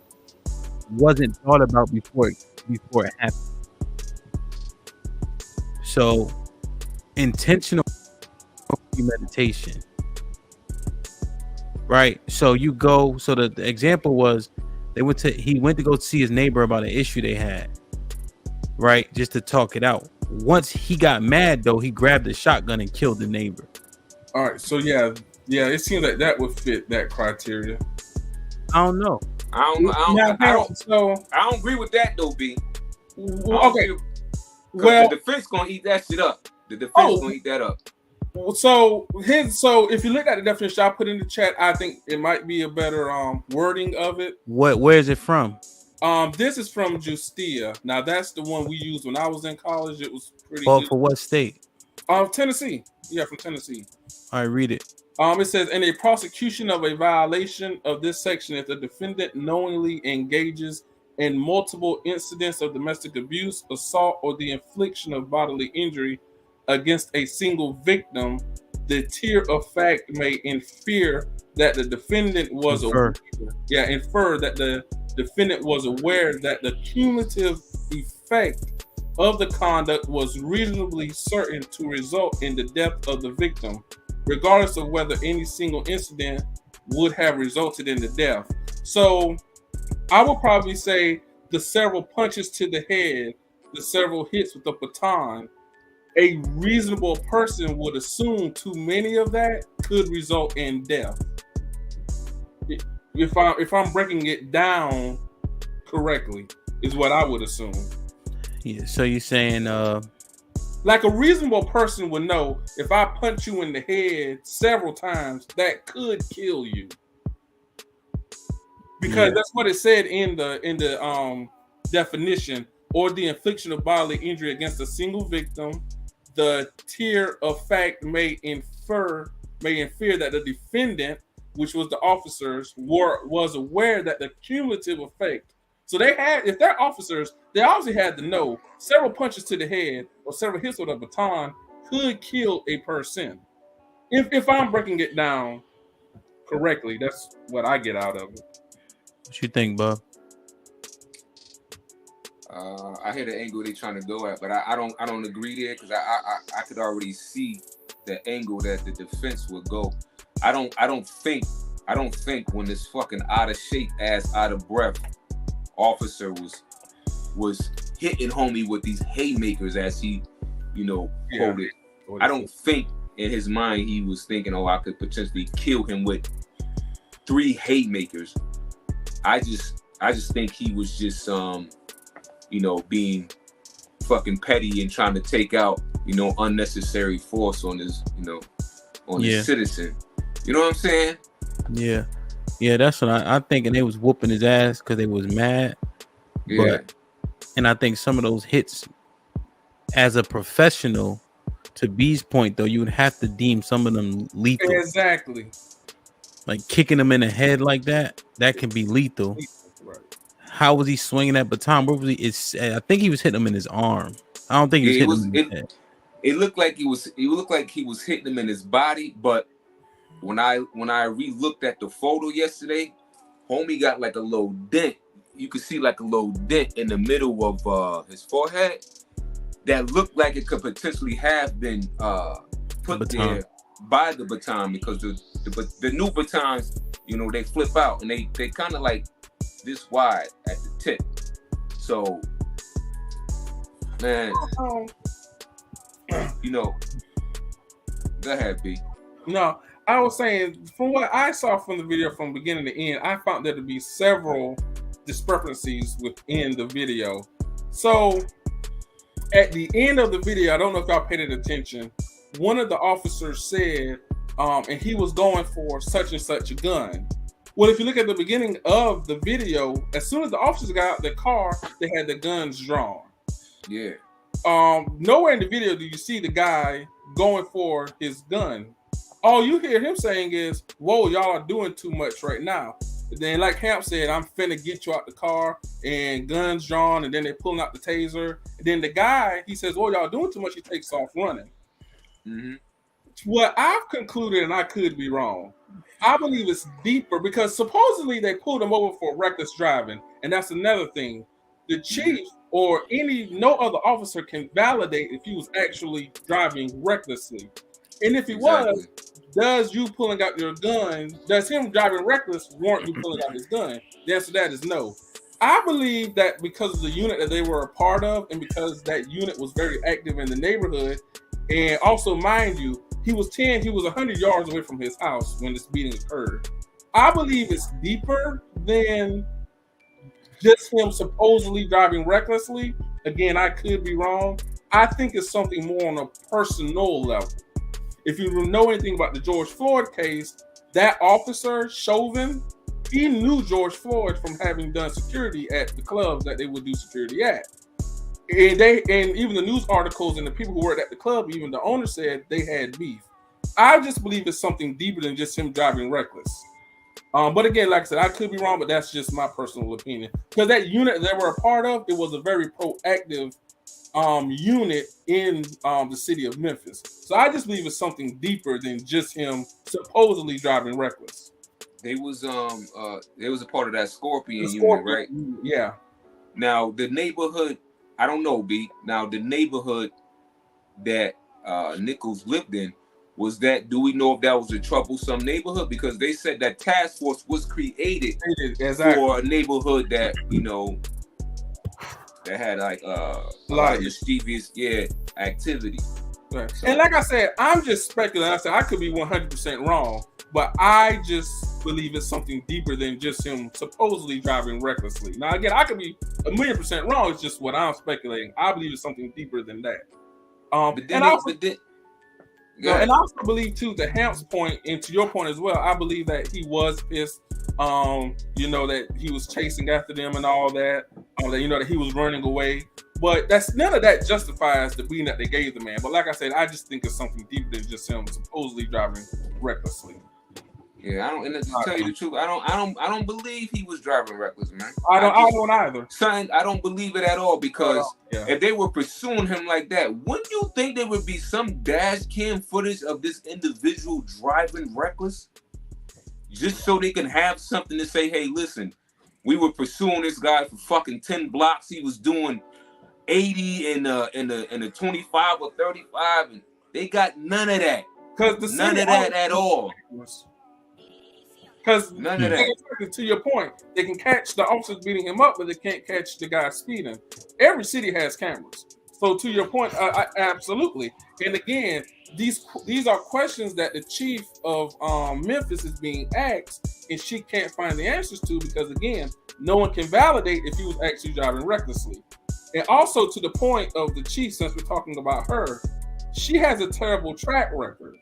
[SPEAKER 2] wasn't thought about before it happened. So intentional premeditation. Right. So you go. So the example was he went to go see his neighbor about an issue they had. Right, just to talk it out. Once he got mad, though, he grabbed a shotgun and killed the neighbor.
[SPEAKER 4] All right, so yeah, it seems like that would fit that criteria.
[SPEAKER 2] I don't know.
[SPEAKER 3] I don't agree with that though, B.
[SPEAKER 4] Okay.
[SPEAKER 3] Well, the defense gonna eat that shit up. The defense gonna eat that up.
[SPEAKER 4] So if you look at the definition I put in the chat, I think it might be a better wording of it.
[SPEAKER 2] Where is it from?
[SPEAKER 4] This is from Justia. Now that's the one we used when I was in college. It was pretty
[SPEAKER 2] good.
[SPEAKER 4] For
[SPEAKER 2] what state?
[SPEAKER 4] Tennessee. Yeah, from Tennessee.
[SPEAKER 2] All right, read it.
[SPEAKER 4] It says, in a prosecution of a violation of this section, if the defendant knowingly engages in multiple incidents of domestic abuse, assault, or the infliction of bodily injury against a single victim, the tier of fact may infer that the defendant was aware that the defendant was aware that the cumulative effect of the conduct was reasonably certain to result in the death of the victim, regardless of whether any single incident would have resulted in the death. So I would probably say the several punches to the head, the several hits with the baton, a reasonable person would assume too many of that could result in death. If I'm breaking it down correctly, is what I would assume.
[SPEAKER 2] Yeah. So you're saying,
[SPEAKER 4] like a reasonable person would know if I punch you in the head several times, that could kill you, because that's what it said in the definition, or the infliction of bodily injury against a single victim. The tier of fact may infer that the defendant, which was the officers, was aware that the cumulative effect. So if they're officers, they obviously had to know several punches to the head or several hits with a baton could kill a person. If I'm breaking it down correctly, that's what I get out of it.
[SPEAKER 2] What you think, Bob?
[SPEAKER 3] I hear the angle they're trying to go at, but I don't agree there, because I could already see the angle that the defense would go. I don't think when this fucking out of shape ass, out of breath officer was hitting homie with these haymakers, as he quoted. I don't think in his mind he was thinking, oh, I could potentially kill him with 3 haymakers. I just think he was just being fucking petty and trying to take out unnecessary force on his his citizen. You know what I'm saying?
[SPEAKER 2] Yeah, that's what I think. And they was whooping his ass because they was mad.
[SPEAKER 3] Yeah.
[SPEAKER 2] And I think some of those hits, as a professional, to B's point though, you would have to deem some of them lethal.
[SPEAKER 4] Exactly.
[SPEAKER 2] Like kicking them in the head like that can be lethal.
[SPEAKER 4] Right.
[SPEAKER 2] How was he swinging that baton? Where was he? I think he was hitting him in his arm. I don't think he was hitting him in his head.
[SPEAKER 3] It looked like he was hitting him in his body, but when I re-looked at the photo yesterday, homie got like a little dent. You could see like a little dent in the middle of his forehead that looked like it could potentially have been put there by the baton, because the new batons, they flip out and they kind of like this wide at the tip. So, man, go ahead, B.
[SPEAKER 4] No, I was saying, from what I saw from the video from beginning to end, I found there to be several discrepancies within the video. So at the end of the video, I don't know if y'all paid attention, one of the officers said, and he was going for such and such a gun. Well, if you look at the beginning of the video, as soon as the officers got out the car, they had the guns drawn.
[SPEAKER 3] Yeah.
[SPEAKER 4] Nowhere in the video do you see the guy going for his gun. All you hear him saying is, "Whoa, y'all are doing too much right now." Then, like Hamp said, I'm finna get you out the car, and guns drawn, and then they pulling out the taser. And then the guy, he says, "Oh, y'all doing too much." He takes off running.
[SPEAKER 3] Mm-hmm.
[SPEAKER 4] What I've concluded, and I could be wrong, I believe it's deeper because supposedly they pulled him over for reckless driving, and that's another thing. The chief or no other officer can validate if he was actually driving recklessly, and if he was, does you pulling out your gun, does him driving reckless warrant you pulling out his gun? The answer to that is no. I believe that because of the unit that they were a part of, and because that unit was very active in the neighborhood, and also, mind you, he was 100 yards away from his house when this beating occurred. I believe it's deeper than just him supposedly driving recklessly. Again, I could be wrong. I think it's something more on a personal level. If you know anything about the George Floyd case, that officer, Chauvin, he knew George Floyd from having done security at the clubs that they would do security at. And even the news articles and the people who worked at the club, even the owner said they had beef. I just believe it's something deeper than just him driving reckless. But again, like I said, I could be wrong, but that's just my personal opinion. Because that unit they were a part of, it was a very proactive unit in the city of Memphis. So I just believe it's something deeper than just him supposedly driving reckless.
[SPEAKER 3] They was a part of that Scorpion unit, right?
[SPEAKER 4] Yeah.
[SPEAKER 3] Now the neighborhood, I don't know, B. Now the neighborhood that Nichols lived in, do we know if that was a troublesome neighborhood? Because they said that task force was created for a neighborhood that, that had like a lot of mischievous activity.
[SPEAKER 4] Right. So, and like I said, I'm just speculating. I said I could be 100% wrong, but I just believe it's something deeper than just him supposedly driving recklessly. Now again, I could be 1,000,000% wrong. It's just what I'm speculating. I believe it's something deeper than that. And I also believe too, to Hamp's point and to your point as well, I believe that he was pissed. That he was chasing after them and all that. That he was running away. But none of that justifies the beating that they gave the man. But like I said, I just think it's something deeper than just him supposedly driving recklessly.
[SPEAKER 3] Yeah, to tell you the truth, I don't believe he was driving reckless, man.
[SPEAKER 4] I don't either.
[SPEAKER 3] Son, I don't believe it at all because if they were pursuing him like that, wouldn't you think there would be some dash cam footage of this individual driving reckless? Just so they can have something to say, hey, listen, we were pursuing this guy for fucking 10 blocks. He was doing 80 in a 25 or 35, and they got none of that. None of that at all.
[SPEAKER 4] Because none of that. To your point, they can catch the officers beating him up, but they can't catch the guy speeding. Every city has cameras. So to your point, absolutely. And again, these are questions that the chief of Memphis is being asked, and she can't find the answers to because again, no one can validate if he was actually driving recklessly. And also to the point of the chief, since we're talking about her, she has a terrible track record.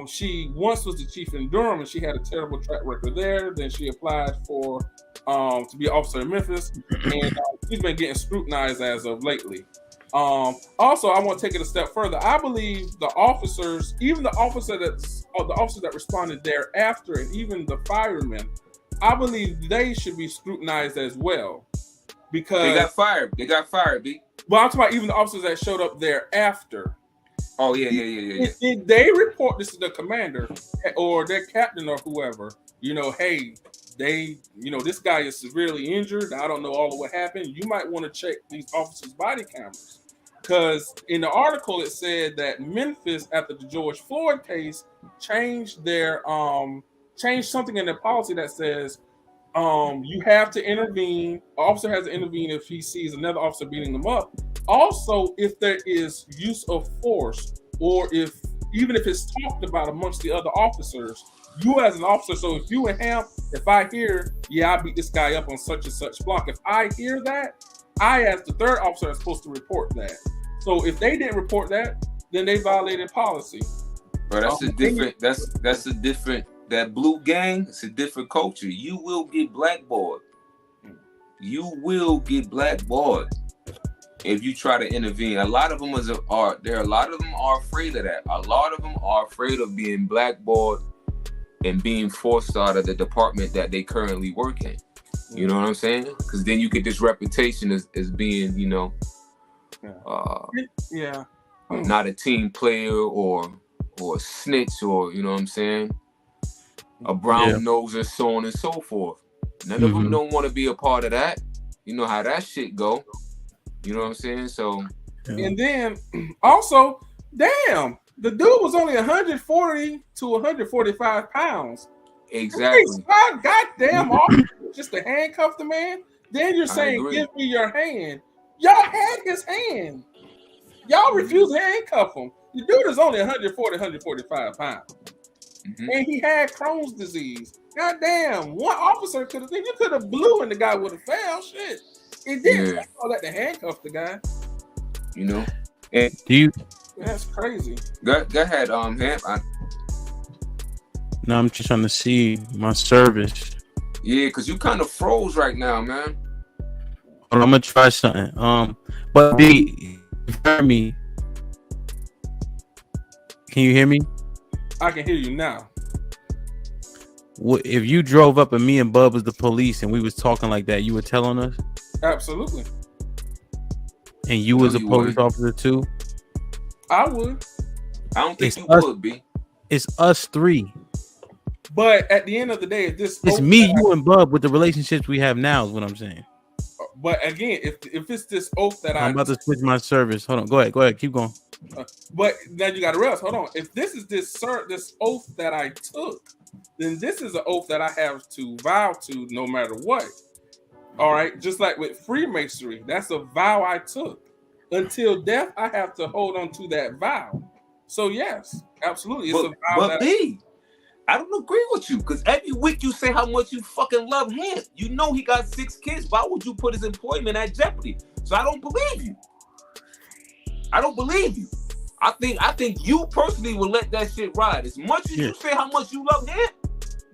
[SPEAKER 4] She once was the chief in Durham, and she had a terrible track record there. Then she applied for to be an officer in Memphis, and she's been getting scrutinized as of lately. Also, I want to take it a step further. I believe the officers, even the officers that responded thereafter, and even the firemen, I believe they should be scrutinized as well because
[SPEAKER 3] they got fired. They got fired, B.
[SPEAKER 4] Well, I'm talking about even the officers that showed up thereafter.
[SPEAKER 3] Oh yeah.
[SPEAKER 4] Did they report this to the commander or their captain or whoever? Hey, this guy is severely injured. I don't know all of what happened. You might want to check these officers' body cameras. Because in the article it said that Memphis, after the George Floyd case, changed something in their policy that says you have to intervene. An officer has to intervene if he sees another officer beating them up. Also, if there is use of force, or even if it's talked about amongst the other officers, you as an officer. So if you and him, if I hear, I beat this guy up on such and such block. If I hear that, I, as the third officer, am supposed to report that. So if they didn't report that, then they violated policy.
[SPEAKER 3] But that's a different. That blue gang, it's a different culture. You will get blackballed. You will get blackballed if you try to intervene. A lot of them are afraid of that. A lot of them are afraid of being blackballed and being forced out of the department that they currently work in. You know what I'm saying? Because then you get this reputation as being, you know, not a team player or a snitch, or, you know what I'm saying, a brown nose, and so on and so forth. None of them don't want to be a part of that. You know how that shit go. You know what I'm saying? So,
[SPEAKER 4] and then also, damn, the dude was only 140 to 145 pounds.
[SPEAKER 3] Exactly.
[SPEAKER 4] Goddamn, just to handcuff the man. Then you're saying, "Give me your hand." Y'all had his hand. Y'all refused to handcuff him. The dude is only 140, 145 pounds, and he had Crohn's disease. Goddamn, one officer could have. You could have blew, and the guy would have fell. Shit, it didn't. Yeah. All that to handcuff the guy.
[SPEAKER 3] You know, and
[SPEAKER 4] that's crazy.
[SPEAKER 3] Go ahead, Hamp.
[SPEAKER 2] No, I'm just trying to see my service.
[SPEAKER 3] Yeah, because you kind of froze right now, man.
[SPEAKER 2] I'm gonna try something. But B, you hear me? Can you hear me?
[SPEAKER 4] I can hear you now.
[SPEAKER 2] If you drove up and me and Bub was the police and we was talking like that, you were telling us?
[SPEAKER 4] Absolutely.
[SPEAKER 2] And you was a police officer too?
[SPEAKER 4] I would.
[SPEAKER 3] I don't think you would be.
[SPEAKER 2] It's us three.
[SPEAKER 4] But at the end of the day,
[SPEAKER 2] it's me, you, and Bub with the relationships we have now is what I'm saying.
[SPEAKER 4] But again, if it's this oath that
[SPEAKER 2] I'm about to switch my service. Hold on, go ahead, keep going.
[SPEAKER 4] But now you got to realize, hold on. If this is this oath that I took, then this is an oath that I have to vow to no matter what. All right, just like with Freemasonry, that's a vow I took. Until death, I have to hold on to that vow. So yes, absolutely, it's a vow.
[SPEAKER 3] But I don't agree with you, because every week you say how much you fucking love him. You know he got 6 kids. Why would you put his employment at jeopardy? So I don't believe you. I think you personally would let that shit ride. As much as you say how much you love him,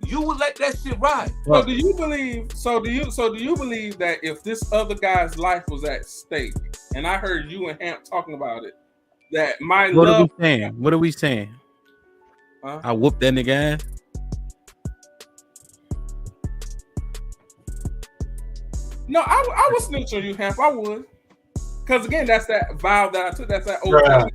[SPEAKER 3] you would let that shit ride.
[SPEAKER 4] So do you believe that if this other guy's life was at stake, and I heard you and Hamp talking about it, that my love...
[SPEAKER 2] What are we saying? Huh? I whooped that nigga ass.
[SPEAKER 4] No, I would snitch on you, Hamp. I would. Because again, that's that vow that I took. That's that oath.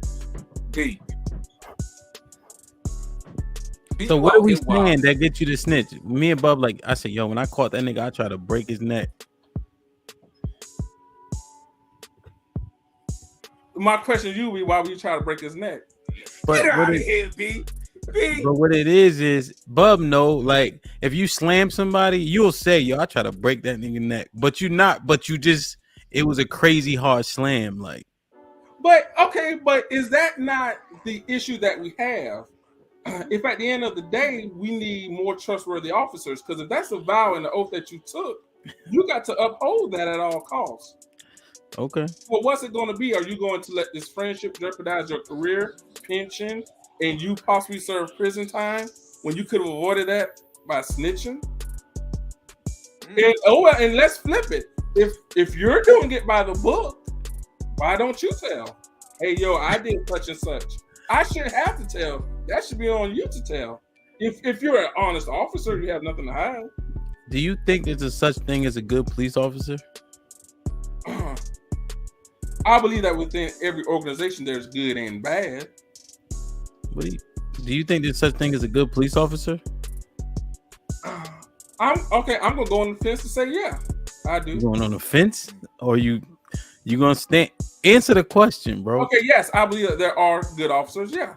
[SPEAKER 2] So what are we saying that gets you to snitch? Me and Bub, like I said, yo, when I caught that nigga, I tried to break his neck.
[SPEAKER 4] My question to you be, why would you try to break his neck?
[SPEAKER 3] Get out of here, B.
[SPEAKER 2] But what it is Bub know, like if you slam somebody, you'll say, yo, I try to break that nigga neck. But you just, it was a crazy hard slam, like.
[SPEAKER 4] But is that not the issue that we have? If at the end of the day, we need more trustworthy officers, because if that's a vow and the oath that you took, you got to uphold that at all costs.
[SPEAKER 2] Okay.
[SPEAKER 4] Well, what's it going to be? Are you going to let this friendship jeopardize your career, pension, and you possibly serve prison time when you could have avoided that by snitching? And let's flip it. If you're doing it by the book, why don't you tell? Hey, yo, I did such and such. I shouldn't have to tell. That should be on you to tell. If you're an honest officer, you have nothing to hide.
[SPEAKER 2] Do you think there's a such thing as a good police officer?
[SPEAKER 4] I believe that within every organization, there's good and bad.
[SPEAKER 2] Do you think there's such thing as a good police officer?
[SPEAKER 4] I'm gonna go on the fence to say yeah, I do.
[SPEAKER 2] You going on the fence, or you gonna stand? Answer the question, bro.
[SPEAKER 4] Okay, yes, I believe that there are good officers. Yeah.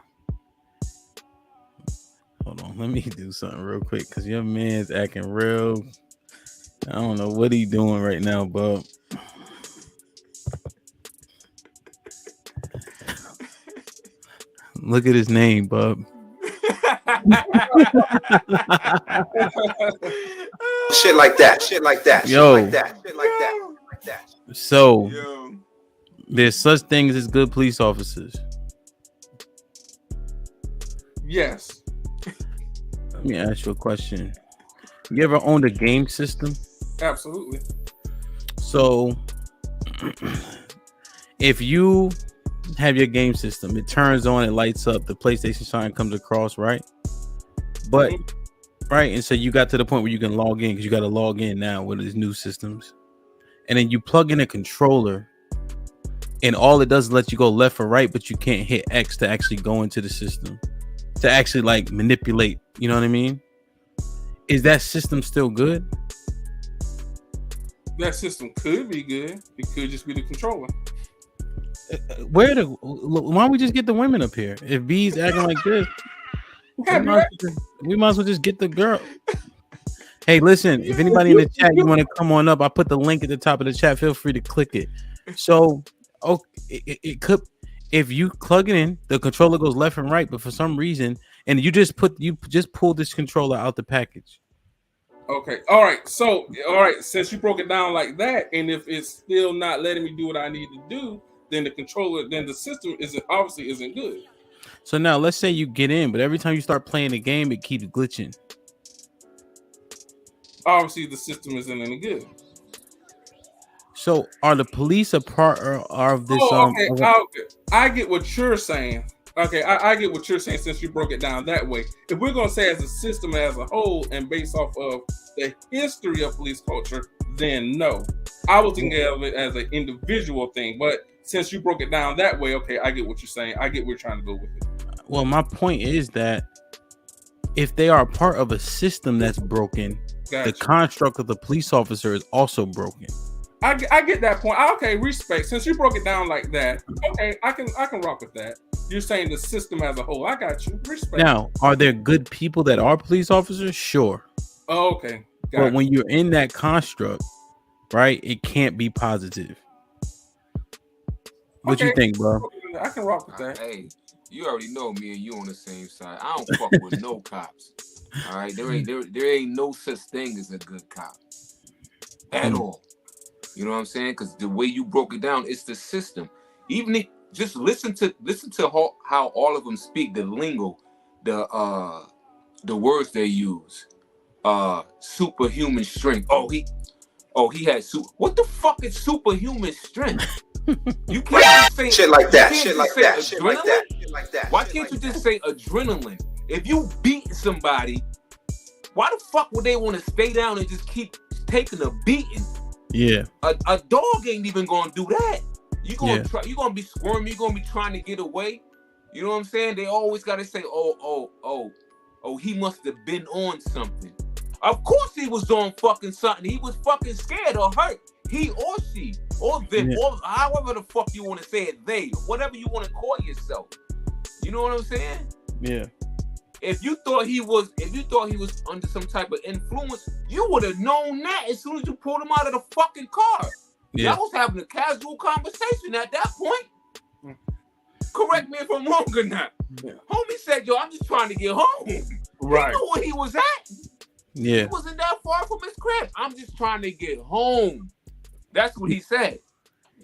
[SPEAKER 2] Hold on, let me do something real quick, because your man's acting real. I don't know what he doing right now, bub. Look at his name, bub.
[SPEAKER 5] Shit like that.
[SPEAKER 2] Yo.
[SPEAKER 5] Shit like that.
[SPEAKER 2] So, there's such things as good police officers.
[SPEAKER 4] Yes.
[SPEAKER 2] Let me ask you a question. You ever owned a game system?
[SPEAKER 4] Absolutely.
[SPEAKER 2] So, if you have your game system, it turns on, it lights up, the PlayStation sign comes across, right? But right? And so you got to the point where you can log in because you got to log in now with these new systems, and then you plug in a controller, and all it does is let you go left or right, but you can't hit X to actually go into the system to actually like manipulate. You know what I mean? Is that system still good?
[SPEAKER 4] That system could be good. It could just be the controller.
[SPEAKER 2] Why don't we just get the women up here? If B's acting like this, we might as well just get the girl. Hey, listen, if anybody in the chat you want to come on up, I put the link at the top of the chat. Feel free to click it. So, it could, if you plug it in, the controller goes left and right, but for some reason, and you just pull this controller out the package.
[SPEAKER 4] Okay. All right. So, since you broke it down like that, and if it's still not letting me do what I need to do, then the system obviously isn't good.
[SPEAKER 2] So now let's say you get in, but every time you start playing the game, it keeps glitching.
[SPEAKER 4] Obviously, the system isn't any good.
[SPEAKER 2] So are the police a part of this?
[SPEAKER 4] Okay. I get what you're saying. Okay, I get what you're saying since you broke it down that way. If we're going to say as a system as a whole and based off of the history of police culture, then no. I was thinking of it as an individual thing, but since you broke it down that way, okay, I get what you're saying. I get where you're trying to go with it.
[SPEAKER 2] Well, my point is that if they are a part of a system that's broken, the construct of the police officer is also broken.
[SPEAKER 4] I get that point. Okay, respect. Since you broke it down like that, okay, I can rock with that. You're saying the system as a whole. I got you. Respect.
[SPEAKER 2] Now, are there good people that are police officers? Sure.
[SPEAKER 4] Oh, okay.
[SPEAKER 2] But when you're in that construct, right, it can't be positive. What you think, bro?
[SPEAKER 4] I can rock with that.
[SPEAKER 3] Hey, you already know me and you on the same side. I don't fuck with no cops. All right, there ain't no such thing as a good cop at all. You know what I'm saying? Because the way you broke it down, it's the system. Even if just listen to how all of them speak, the lingo, the words they use. Superhuman strength. He had what the fuck is superhuman strength? You can't just say
[SPEAKER 5] shit like that.
[SPEAKER 3] Why can't you just say adrenaline? If you beat somebody, why the fuck would they want to stay down and just keep taking a beating?
[SPEAKER 2] Yeah.
[SPEAKER 3] A dog ain't even gonna do that. You're gonna be squirming, you're gonna be trying to get away. You know what I'm saying? They always gotta say, he must have been on something. Of course he was on fucking something. He was fucking scared or hurt. He or she or them or however the fuck you want to say it, they, whatever you want to call yourself. You know what I'm saying?
[SPEAKER 2] Yeah.
[SPEAKER 3] If you thought he was under some type of influence, you would have known that as soon as you pulled him out of the fucking car. Yeah. Y'all was having a casual conversation at that point. Correct me if I'm wrong or not. Yeah. Homie said, "Yo, I'm just trying to get home."
[SPEAKER 4] Right.
[SPEAKER 3] He knew where he was at.
[SPEAKER 2] Yeah.
[SPEAKER 3] He wasn't that far from his crib. I'm just trying to get home. That's what he said.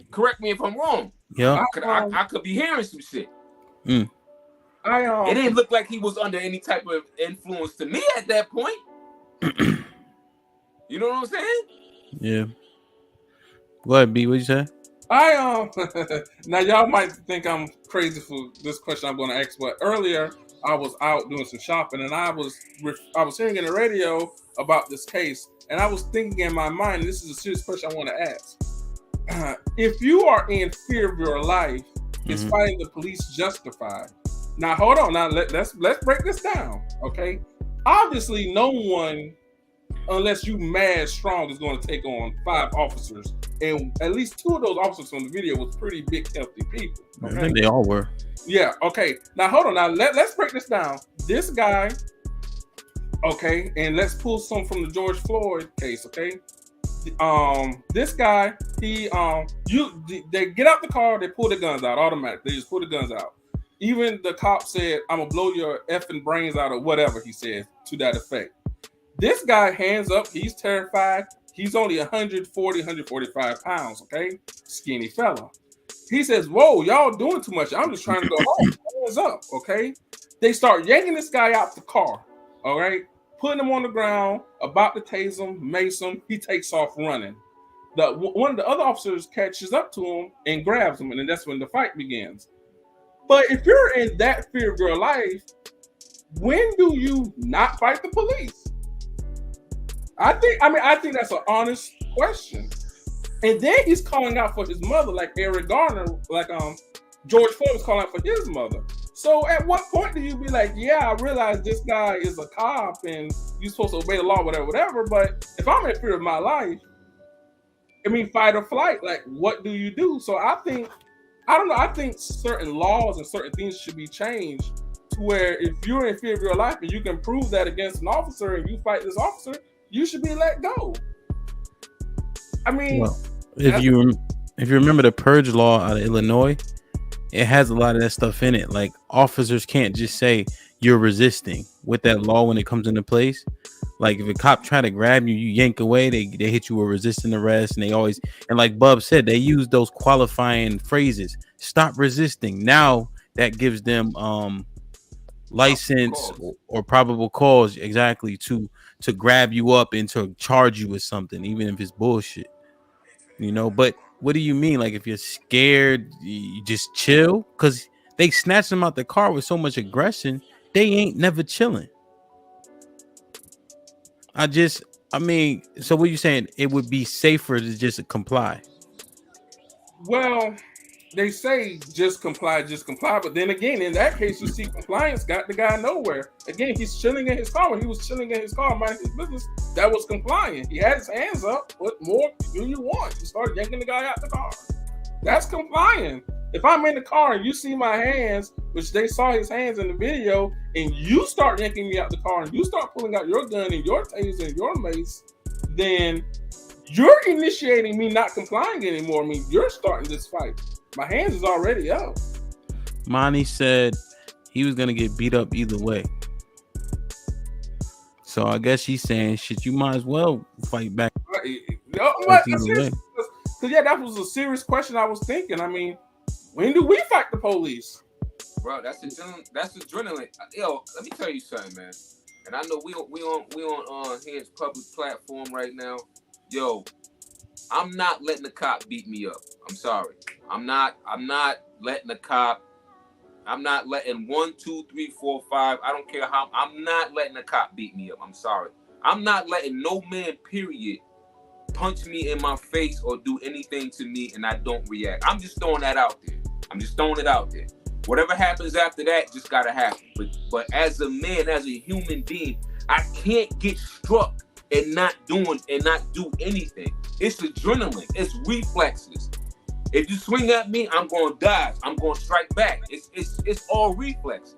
[SPEAKER 3] Correct me if I'm wrong.
[SPEAKER 2] Yeah.
[SPEAKER 3] I could be hearing some shit.
[SPEAKER 2] Mm.
[SPEAKER 3] It didn't look like he was under any type of influence to me at that point. You know what I'm saying?
[SPEAKER 2] Yeah. Go ahead, B. What you say?
[SPEAKER 4] Now y'all might think I'm crazy for this question I'm going to ask, but earlier I was out doing some shopping and I was hearing in the radio about this case, and I was thinking in my mind, this is a serious question I want to ask. If you are in fear of your life, is fighting the police justified? Now hold on. Now let's break this down. Okay. Obviously, no one, unless you mad strong, is going to take on 5 officers, and at least 2 of those officers from the video was pretty big, healthy people. Okay?
[SPEAKER 2] I think they all were. Yeah.
[SPEAKER 4] Okay. Now hold on. Now let's break this down. This guy. Okay, and let's pull some from the George Floyd case. Okay. This guy, they get out the car, they pull the guns out automatically. They just pull the guns out. Even the cop said, "I'm gonna blow your effing brains out," or whatever he said to that effect. This guy, hands up, he's terrified. He's only 140, 145 pounds, okay? Skinny fella. He says, "Whoa, y'all doing too much. I'm just trying to go home." Hands up, okay? They start yanking this guy out the car, all right? Putting him on the ground, about to tase him, mace him. He takes off running. One of the other officers catches up to him and grabs him, and then that's when the fight begins. But if you're in that fear of your life, when do you not fight the police? I think that's an honest question. And then he's calling out for his mother, like Eric Garner, like George Floyd was calling out for his mother. So at what point do you be like, yeah, I realize this guy is a cop and you're supposed to obey the law, whatever. But if I'm in fear of my life, I mean, fight or flight, like what do you do? So I think certain laws and certain things should be changed to where if you're in fear of your life and you can prove that against an officer and you fight this officer, you should be let go. I mean,
[SPEAKER 2] well, if you remember the purge law out of Illinois, it has a lot of that stuff in it. Like officers can't just say you're resisting with that law when it comes into place. Like if a cop try to grab you, you yank away, they hit you with resisting arrest, and they always, and like Bub said, they use those qualifying phrases. Stop resisting. Now that gives them license or probable cause exactly to grab you up and to charge you with something, even if it's bullshit. You know, but what do you mean? Like if you're scared, you just chill? Because they snatched them out the car with so much aggression, they ain't never chilling. I mean, so what you saying? It would be safer to just comply.
[SPEAKER 4] Well, they say just comply. But then again, in that case, you see compliance got the guy nowhere. Again, he's chilling in his car. When he was chilling in his car, minding his business, that was compliant. He had his hands up. What more do you want? He started yanking the guy out the car. That's compliant. If I'm in the car and you see my hands, which they saw his hands in the video, and you start yanking me out the car and you start pulling out your gun and your taser and your mace, then you're initiating me not complying anymore. I mean, you're starting this fight. My hands is already up.
[SPEAKER 2] Monty said he was gonna get beat up either way. So I guess she's saying, shit, you might as well fight back.
[SPEAKER 4] Because yeah, that was a serious question I was thinking. I mean, when do we fight the police?
[SPEAKER 3] Bro, that's adrenaline. Yo, let me tell you something, man. And I know we on Head's public platform right now. Yo, I'm not letting the cop beat me up. I'm sorry. I'm not letting the cop. I'm not letting 1, 2, 3, 4, 5. I don't care how. I'm not letting the cop beat me up. I'm sorry. I'm not letting no man, period, punch me in my face or do anything to me and I don't react. I'm just throwing that out there. I'm just throwing it out there. Whatever happens after that just gotta happen. But as a man, as a human being, I can't get struck and not do anything. It's adrenaline. It's reflexes. If you swing at me, I'm gonna dodge. I'm gonna strike back. It's all reflexes.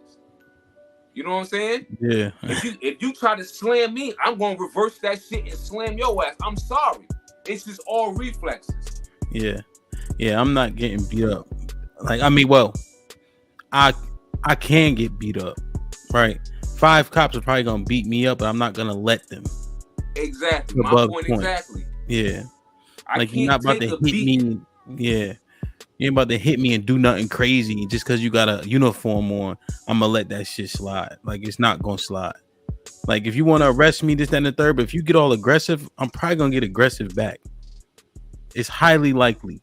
[SPEAKER 3] You know what I'm saying?
[SPEAKER 2] Yeah.
[SPEAKER 3] If you try to slam me, I'm gonna reverse that shit and slam your ass. I'm sorry. It's just all reflexes.
[SPEAKER 2] Yeah. Yeah, I'm not getting beat up. Like, I mean, well, I can get beat up, right? 5 cops are probably gonna beat me up, but I'm not gonna let them.
[SPEAKER 3] Exactly. My point exactly.
[SPEAKER 2] Yeah. Like you're not about to hit me. Yeah. You ain't about to hit me and do nothing crazy just because you got a uniform on. I'm gonna let that shit slide. Like it's not gonna slide. Like if you want to arrest me, this, that, and the third, but if you get all aggressive, I'm probably gonna get aggressive back. It's highly likely.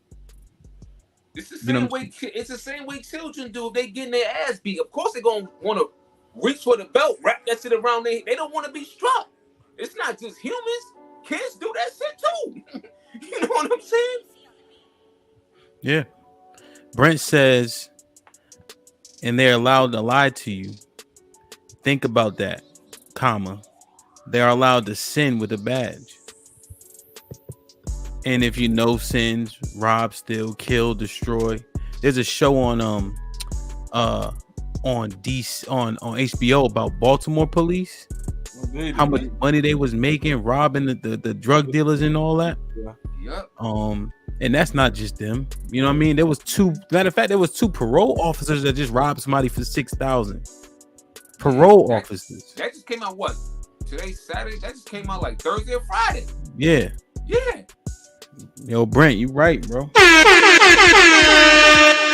[SPEAKER 3] It's the same way. It's the same way children do if they getting their ass beat. Of course, they're gonna want to reach for the belt, wrap that shit around their. They don't want to be struck. It's not just humans. Kids do that shit too. You know what I'm saying?
[SPEAKER 2] Yeah. Brent says, and they're allowed to lie to you. Think about that, comma. They're allowed to sin with a badge. And if you know sins, rob, steal, kill, destroy. There's a show on HBO about Baltimore police. How much money they was making, robbing the drug dealers and all that.
[SPEAKER 3] Yeah.
[SPEAKER 2] And that's not just them. You know what I mean? There was 2 parole officers that just robbed somebody for $6,000. Parole officers. That
[SPEAKER 3] just came out what? Today's Saturday? That just came out like Thursday or Friday.
[SPEAKER 2] Yeah.
[SPEAKER 3] Yeah.
[SPEAKER 2] Yo, Brent, you right, bro.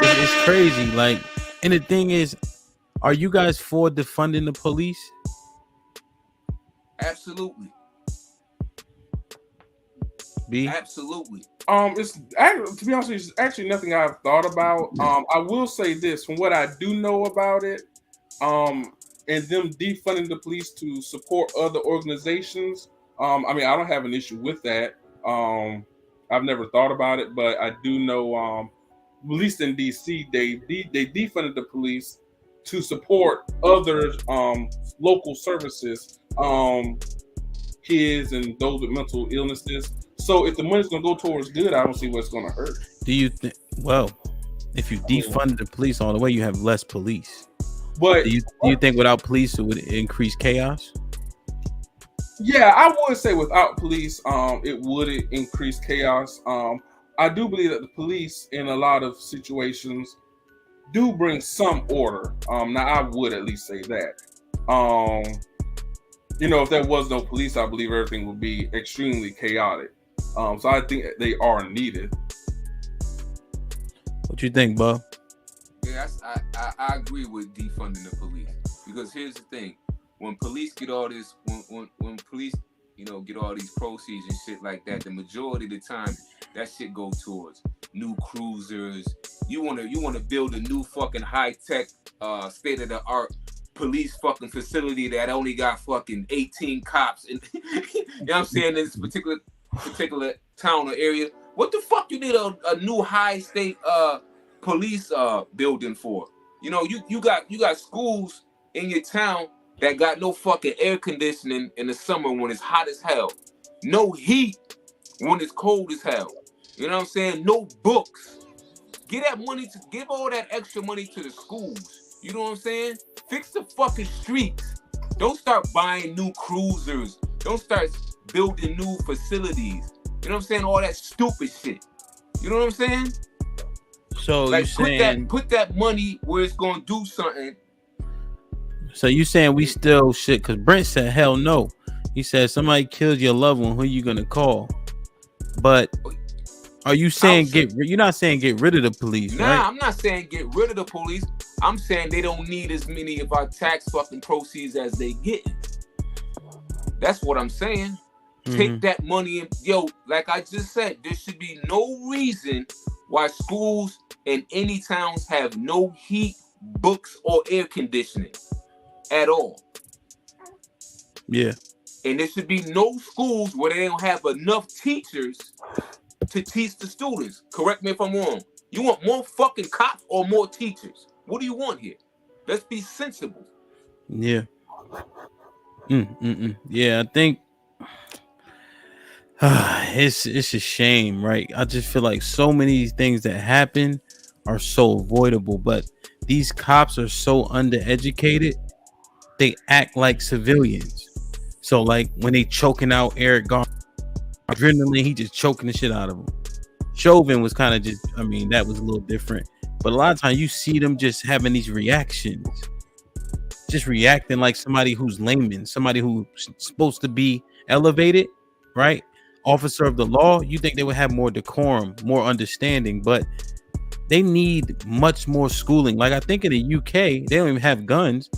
[SPEAKER 2] It's crazy. Like, and the thing is, are you guys for defunding the police?
[SPEAKER 3] Absolutely.
[SPEAKER 2] B?
[SPEAKER 3] Absolutely.
[SPEAKER 4] It's to be honest with you, it's actually nothing I've thought about. I will say this from what I do know about it, and them defunding the police to support other organizations I mean, I don't have an issue with that. I've never thought about it, but I do know, at least in DC, they defunded the police to support other local services, kids and those with mental illnesses. So if the money's going to go towards good, I don't see what's going to hurt.
[SPEAKER 2] Do you think? Well, if you defund the police all the way, you have less police.
[SPEAKER 4] But
[SPEAKER 2] do you think without police it would increase chaos?
[SPEAKER 4] Yeah, I would say without police, it would increase chaos. I do believe that the police, in a lot of situations, do bring some order. Now, I would at least say that. If there was no police, I believe everything would be extremely chaotic. So I think they are needed.
[SPEAKER 2] What you think, Bob?
[SPEAKER 3] Yeah, I agree with defunding the police, because here's the thing: when police get all this, when police, get all these proceeds and shit like that, the majority of the time that shit go towards new cruisers. You wanna build a new fucking high-tech, state of the art police fucking facility that only got fucking 18 cops, and you know what I'm saying, in this particular town or area. What the fuck you need a new high state police building for? You got schools in your town that got no fucking air conditioning in the summer when it's hot as hell, no heat when it's cold as hell. You know what I'm saying? No books. Give all that extra money to the schools. You know what I'm saying? Fix the fucking streets. Don't start buying new cruisers. Don't start building new facilities. You know what I'm saying? All that stupid shit. You know what I'm saying?
[SPEAKER 2] So
[SPEAKER 3] like,
[SPEAKER 2] you saying
[SPEAKER 3] put that money where it's gonna do something.
[SPEAKER 2] So you saying we still shit? Because Brent said hell no. He said somebody killed your loved one. Who you gonna call? But are you saying you're not saying get rid of the police?
[SPEAKER 3] Nah,
[SPEAKER 2] right?
[SPEAKER 3] I'm not saying get rid of the police. I'm saying they don't need as many of our tax fucking proceeds as they get. That's what I'm saying. Take that money and like I just said, there should be no reason why schools in any towns have no heat, books, or air conditioning at all.
[SPEAKER 2] Yeah.
[SPEAKER 3] And there should be no schools where they don't have enough teachers to teach the students. Correct me if I'm wrong. You want more fucking cops or more teachers? What do you want here? Let's be sensible.
[SPEAKER 2] Yeah. Yeah, I think it's a shame, right? I just feel like so many things that happen are so avoidable, but these cops are so undereducated, they act like civilians. So like when they choking out Eric Garner, adrenaline, he just choking the shit out of him. Chauvin was kind of just, that was a little different. But a lot of times you see them just having these reactions, just reacting like somebody who's layman, somebody who's supposed to be elevated, right? Officer of the law. You think they would have more decorum, more understanding, but they need much more schooling. Like I think in the UK, they don't even have guns,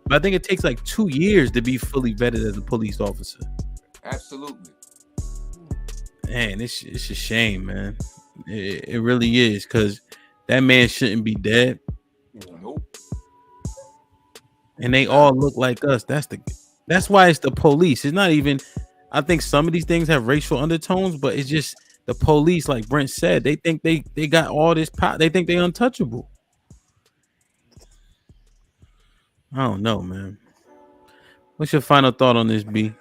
[SPEAKER 2] but I think it takes like 2 years to be fully vetted as a police officer.
[SPEAKER 3] Absolutely.
[SPEAKER 2] Man, it's a shame, man. It really is, because that man shouldn't be dead.
[SPEAKER 3] Nope.
[SPEAKER 2] And they all look like us. That's why it's the police. It's not even. I think some of these things have racial undertones, but it's just the police, like Brent said. They think they got all this power. They think they're untouchable. I don't know, man. What's your final thought on this, B?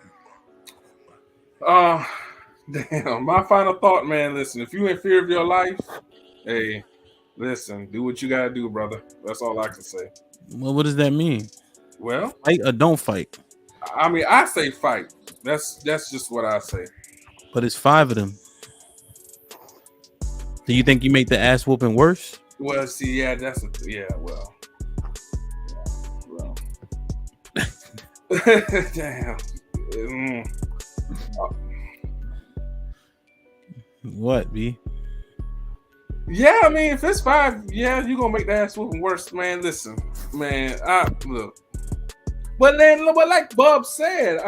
[SPEAKER 4] Damn, my final thought, man. Listen, if you're in fear of your life, hey, listen, do what you gotta do, brother. That's all I can say.
[SPEAKER 2] Well, what does that mean?
[SPEAKER 4] Well,
[SPEAKER 2] fight or don't fight?
[SPEAKER 4] I say fight. That's just what I say.
[SPEAKER 2] But it's 5 of them. Do you think you make the ass whooping worse?
[SPEAKER 4] Well, see, yeah, well. Damn.
[SPEAKER 2] What, B?
[SPEAKER 4] Yeah, if it's 5, yeah, you're gonna make the ass whooping worse, man. Listen, man, look. But like Bob said,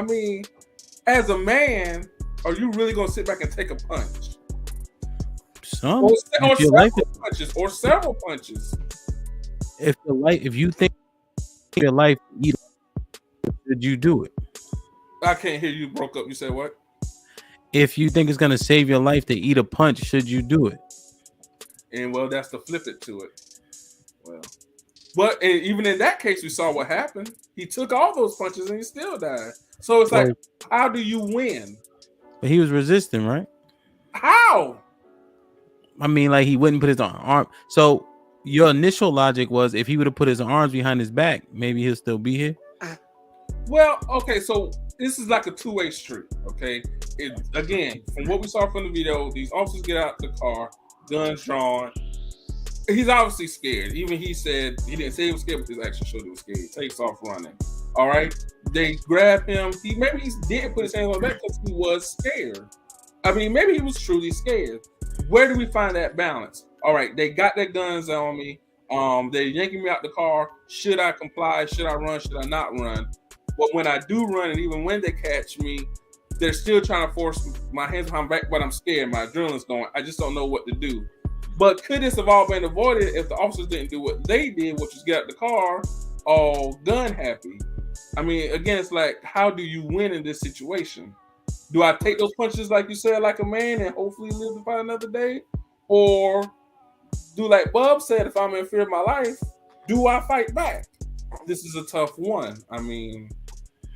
[SPEAKER 4] as a man, are you really gonna sit back and take a punch?
[SPEAKER 2] Some
[SPEAKER 4] or several punches.
[SPEAKER 2] If you think your life, should you do it?
[SPEAKER 4] I can't hear you. Broke up. You said what?
[SPEAKER 2] If you think it's gonna save your life to eat a punch, should you do it?
[SPEAKER 4] And well, that's the flip it to it. Well, but even in that case, we saw what happened. He took all those punches and he still died. So it's like, how do you win?
[SPEAKER 2] But he was resisting, right?
[SPEAKER 4] How?
[SPEAKER 2] I mean, like he wouldn't put his arm. So your initial logic was if he would have put his arms behind his back, maybe he'll still be here.
[SPEAKER 4] Well, okay, so this is like a two-way street. Okay, again, from what we saw from the video, these officers get out the car, guns drawn. He's obviously scared. Even he said he didn't say he was scared, but his action showed he was scared. He takes off running. All right, they grab him. Maybe he didn't put his hands on the back because he was scared. I mean, maybe he was truly scared. Where do we find that balance? All right, they got their guns on me. They're yanking me out the car. Should I comply? Should I run? Should I not run? But when I do run, and even when they catch me, they're still trying to force my hands behind my back, but I'm scared. My adrenaline's going. I just don't know what to do. But could this have all been avoided if the officers didn't do what they did, which was get out the car all gun happy? I mean, again, it's like, how do you win in this situation? Do I take those punches, like you said, like a man and hopefully live to fight another day? Or do like Bub said, if I'm in fear of my life, do I fight back? This is a tough one. I mean,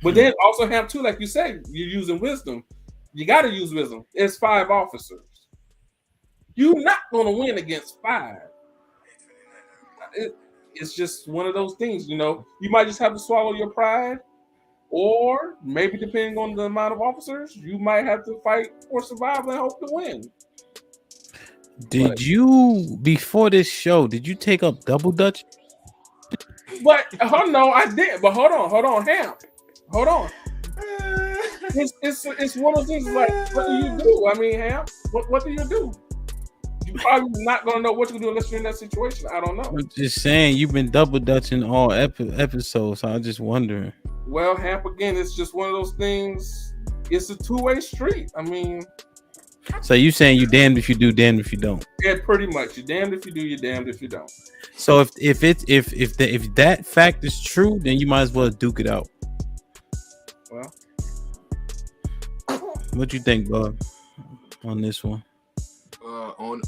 [SPEAKER 4] but then also have too, like you said, you're using wisdom. You got to use wisdom. It's 5 officers. You're not going to win against 5. It's just one of those things, you know. You might just have to swallow your pride, or maybe depending on the amount of officers, you might have to fight for survival and hope to win.
[SPEAKER 2] Did you, before this show, did you take up double dutch?
[SPEAKER 4] But no, I didn't. But hold on, Ham. Hold on. It's one of those things like, what do you do? I mean, Ham, what do you do? You probably not gonna know what to do unless you're in that situation. I don't know.
[SPEAKER 2] I'm just saying you've been double dutching all episodes. So I'm just wondering.
[SPEAKER 4] Well, Hamp, again, it's just one of those things. It's a two-way street. I mean,
[SPEAKER 2] so you saying you damned if you do, damned if you don't?
[SPEAKER 4] Yeah, pretty much. You're damned if you do, you're damned if you don't.
[SPEAKER 2] So if that fact is true, then you might as well duke it out.
[SPEAKER 4] Well,
[SPEAKER 2] what you think, Bob, on this one?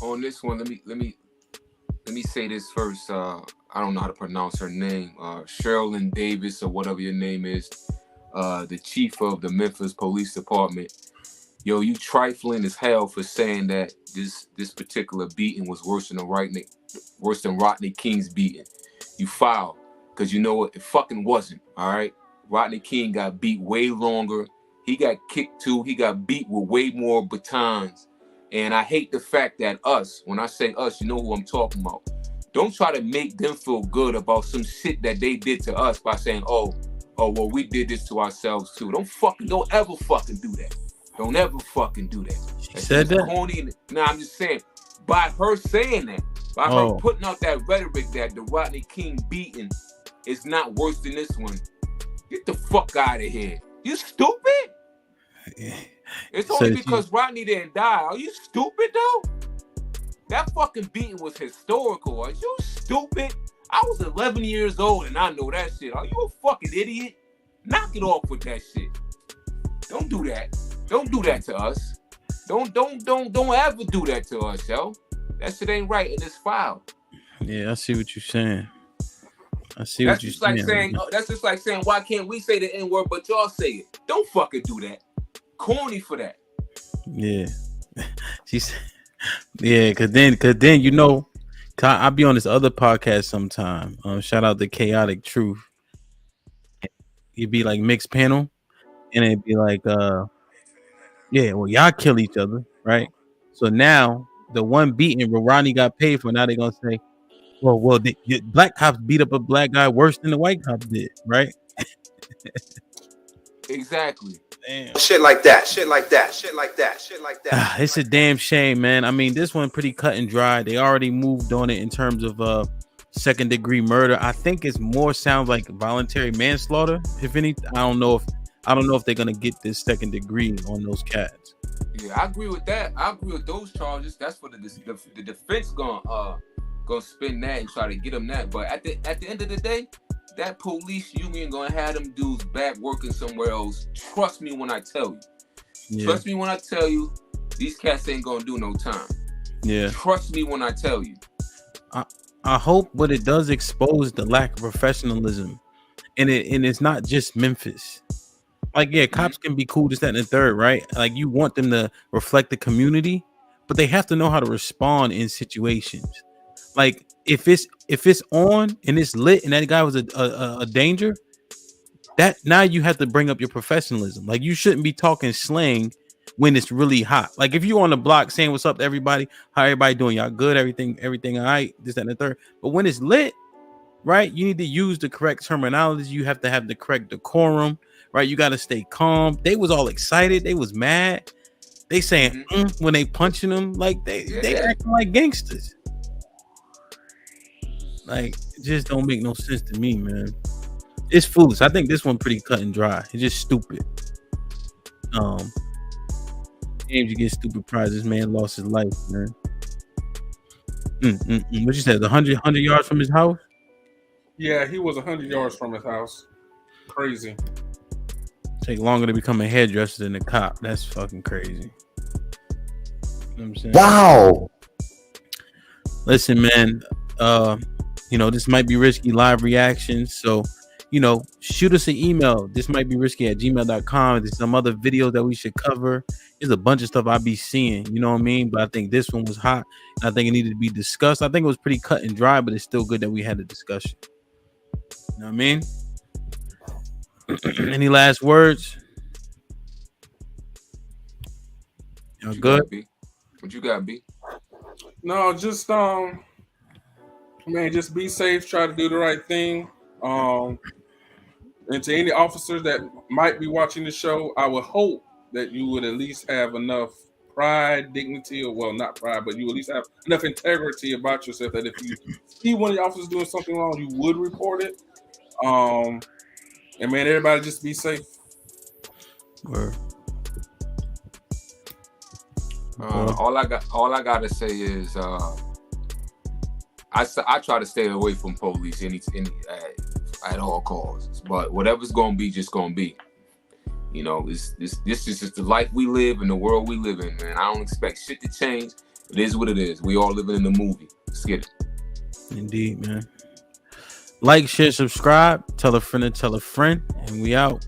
[SPEAKER 3] On this one, let me say this first. I don't know how to pronounce her name. Sherilyn Davis, or whatever your name is, the chief of the Memphis Police Department. Yo, you trifling as hell for saying that this particular beating was worse than Rodney King's beating. You foul, because you know what? It fucking wasn't. All right, Rodney King got beat way longer. He got kicked too. He got beat with way more batons. And I hate the fact that us, when I say us, you know who I'm talking about. Don't try to make them feel good about some shit that they did to us by saying, oh, well, we did this to ourselves too. Don't ever fucking do that. Don't ever fucking do that.
[SPEAKER 2] She said that?
[SPEAKER 3] Corny. Nah, I'm just saying, by her saying that, by her putting out that rhetoric that the Rodney King beating is not worse than this one, get the fuck out of here. You stupid? Yeah. It's only because Rodney didn't die. Are you stupid though? That fucking beating was historical. Are you stupid? I was 11 years old and I know that shit. Are you a fucking idiot? Knock it off with that shit. Don't do that. Don't do that to us. Don't ever do that to us, yo. That shit ain't right and it's foul.
[SPEAKER 2] Yeah, I see what you're saying.
[SPEAKER 3] That's just like saying, why can't we say the N-word but y'all say it? Don't fucking do that. Corny for that.
[SPEAKER 2] Yeah. She's cause then you know, I'll be on this other podcast sometime. Shout out to Chaotic Truth. It'd be like mixed panel, and it'd be like yeah, well, y'all kill each other, right? So now the one beating where Ronnie got paid for, now they're gonna say, well, the black cops beat up a black guy worse than the white cops did, right?
[SPEAKER 3] Exactly.
[SPEAKER 2] Damn.
[SPEAKER 5] Shit like that.
[SPEAKER 2] It's a damn shame, man. I mean, this one pretty cut and dry. They already moved on it in terms of second degree murder. I think it's more sounds like voluntary manslaughter. If any, I don't know if they're gonna get this second degree on those cats.
[SPEAKER 3] Yeah, I agree with that. I agree with those charges. That's what the defense gonna spin that and try to get them that. But at the end of the day, that police union gonna have them dudes back working somewhere else. Trust me when I tell you.
[SPEAKER 2] Yeah.
[SPEAKER 3] Trust me when I tell you, these cats ain't gonna do no time.
[SPEAKER 2] Yeah.
[SPEAKER 3] Trust me when I tell you.
[SPEAKER 2] I hope, but it does expose the lack of professionalism, and it's not just Memphis. Like, yeah, cops can be cool, this, that, and the third, right? Like, you want them to reflect the community, but they have to know how to respond in situations. Like, if it's on and it's lit and that guy was a danger, that now you have to bring up your professionalism. Like, you shouldn't be talking slang when it's really hot. Like, if you're on the block saying what's up to everybody, how everybody doing, y'all good, everything all right, this, that, and the third. But when it's lit, right, you need to use the correct terminology. You have to have the correct decorum, right? You got to stay calm. They was all excited. They was mad. They saying when they punching them, like they acting like gangsters. Like, it just don't make no sense to me, man. It's foolish. I think this one pretty cut and dry. It's just stupid. Games you get stupid prizes. Man lost his life, man. What you said? 100 yards from his house?
[SPEAKER 4] Yeah, he was 100 yards from his house. Crazy.
[SPEAKER 2] Take longer to become a hairdresser than a cop. That's fucking crazy. You know what I'm saying?
[SPEAKER 7] Wow.
[SPEAKER 2] Listen, man. This might be risky live reactions. So, shoot us an email. This might be risky at gmail.com. There's some other videos that we should cover. There's a bunch of stuff I be seeing, you know what I mean? But I think this one was hot. And I think it needed to be discussed. I think it was pretty cut and dry, but it's still good that we had a discussion. You know what I mean? Any last words? Y'all good?
[SPEAKER 3] What you got, B?
[SPEAKER 4] No, just man, just be safe. Try to do the right thing. And to any officers that might be watching the show, I would hope that you would at least have enough pride, dignity, or not pride, but you at least have enough integrity about yourself that if you see one of the officers doing something wrong, you would report it. And man, everybody just be safe.
[SPEAKER 2] Word.
[SPEAKER 3] All I gotta say is I try to stay away from police at all costs. But whatever's gonna be, just gonna be. This is just the life we live and the world we live in, man. I don't expect shit to change. It is what it is. We all living in the movie. Let's get it.
[SPEAKER 2] Indeed, man. Like, share, subscribe. Tell a friend to tell a friend. And we out.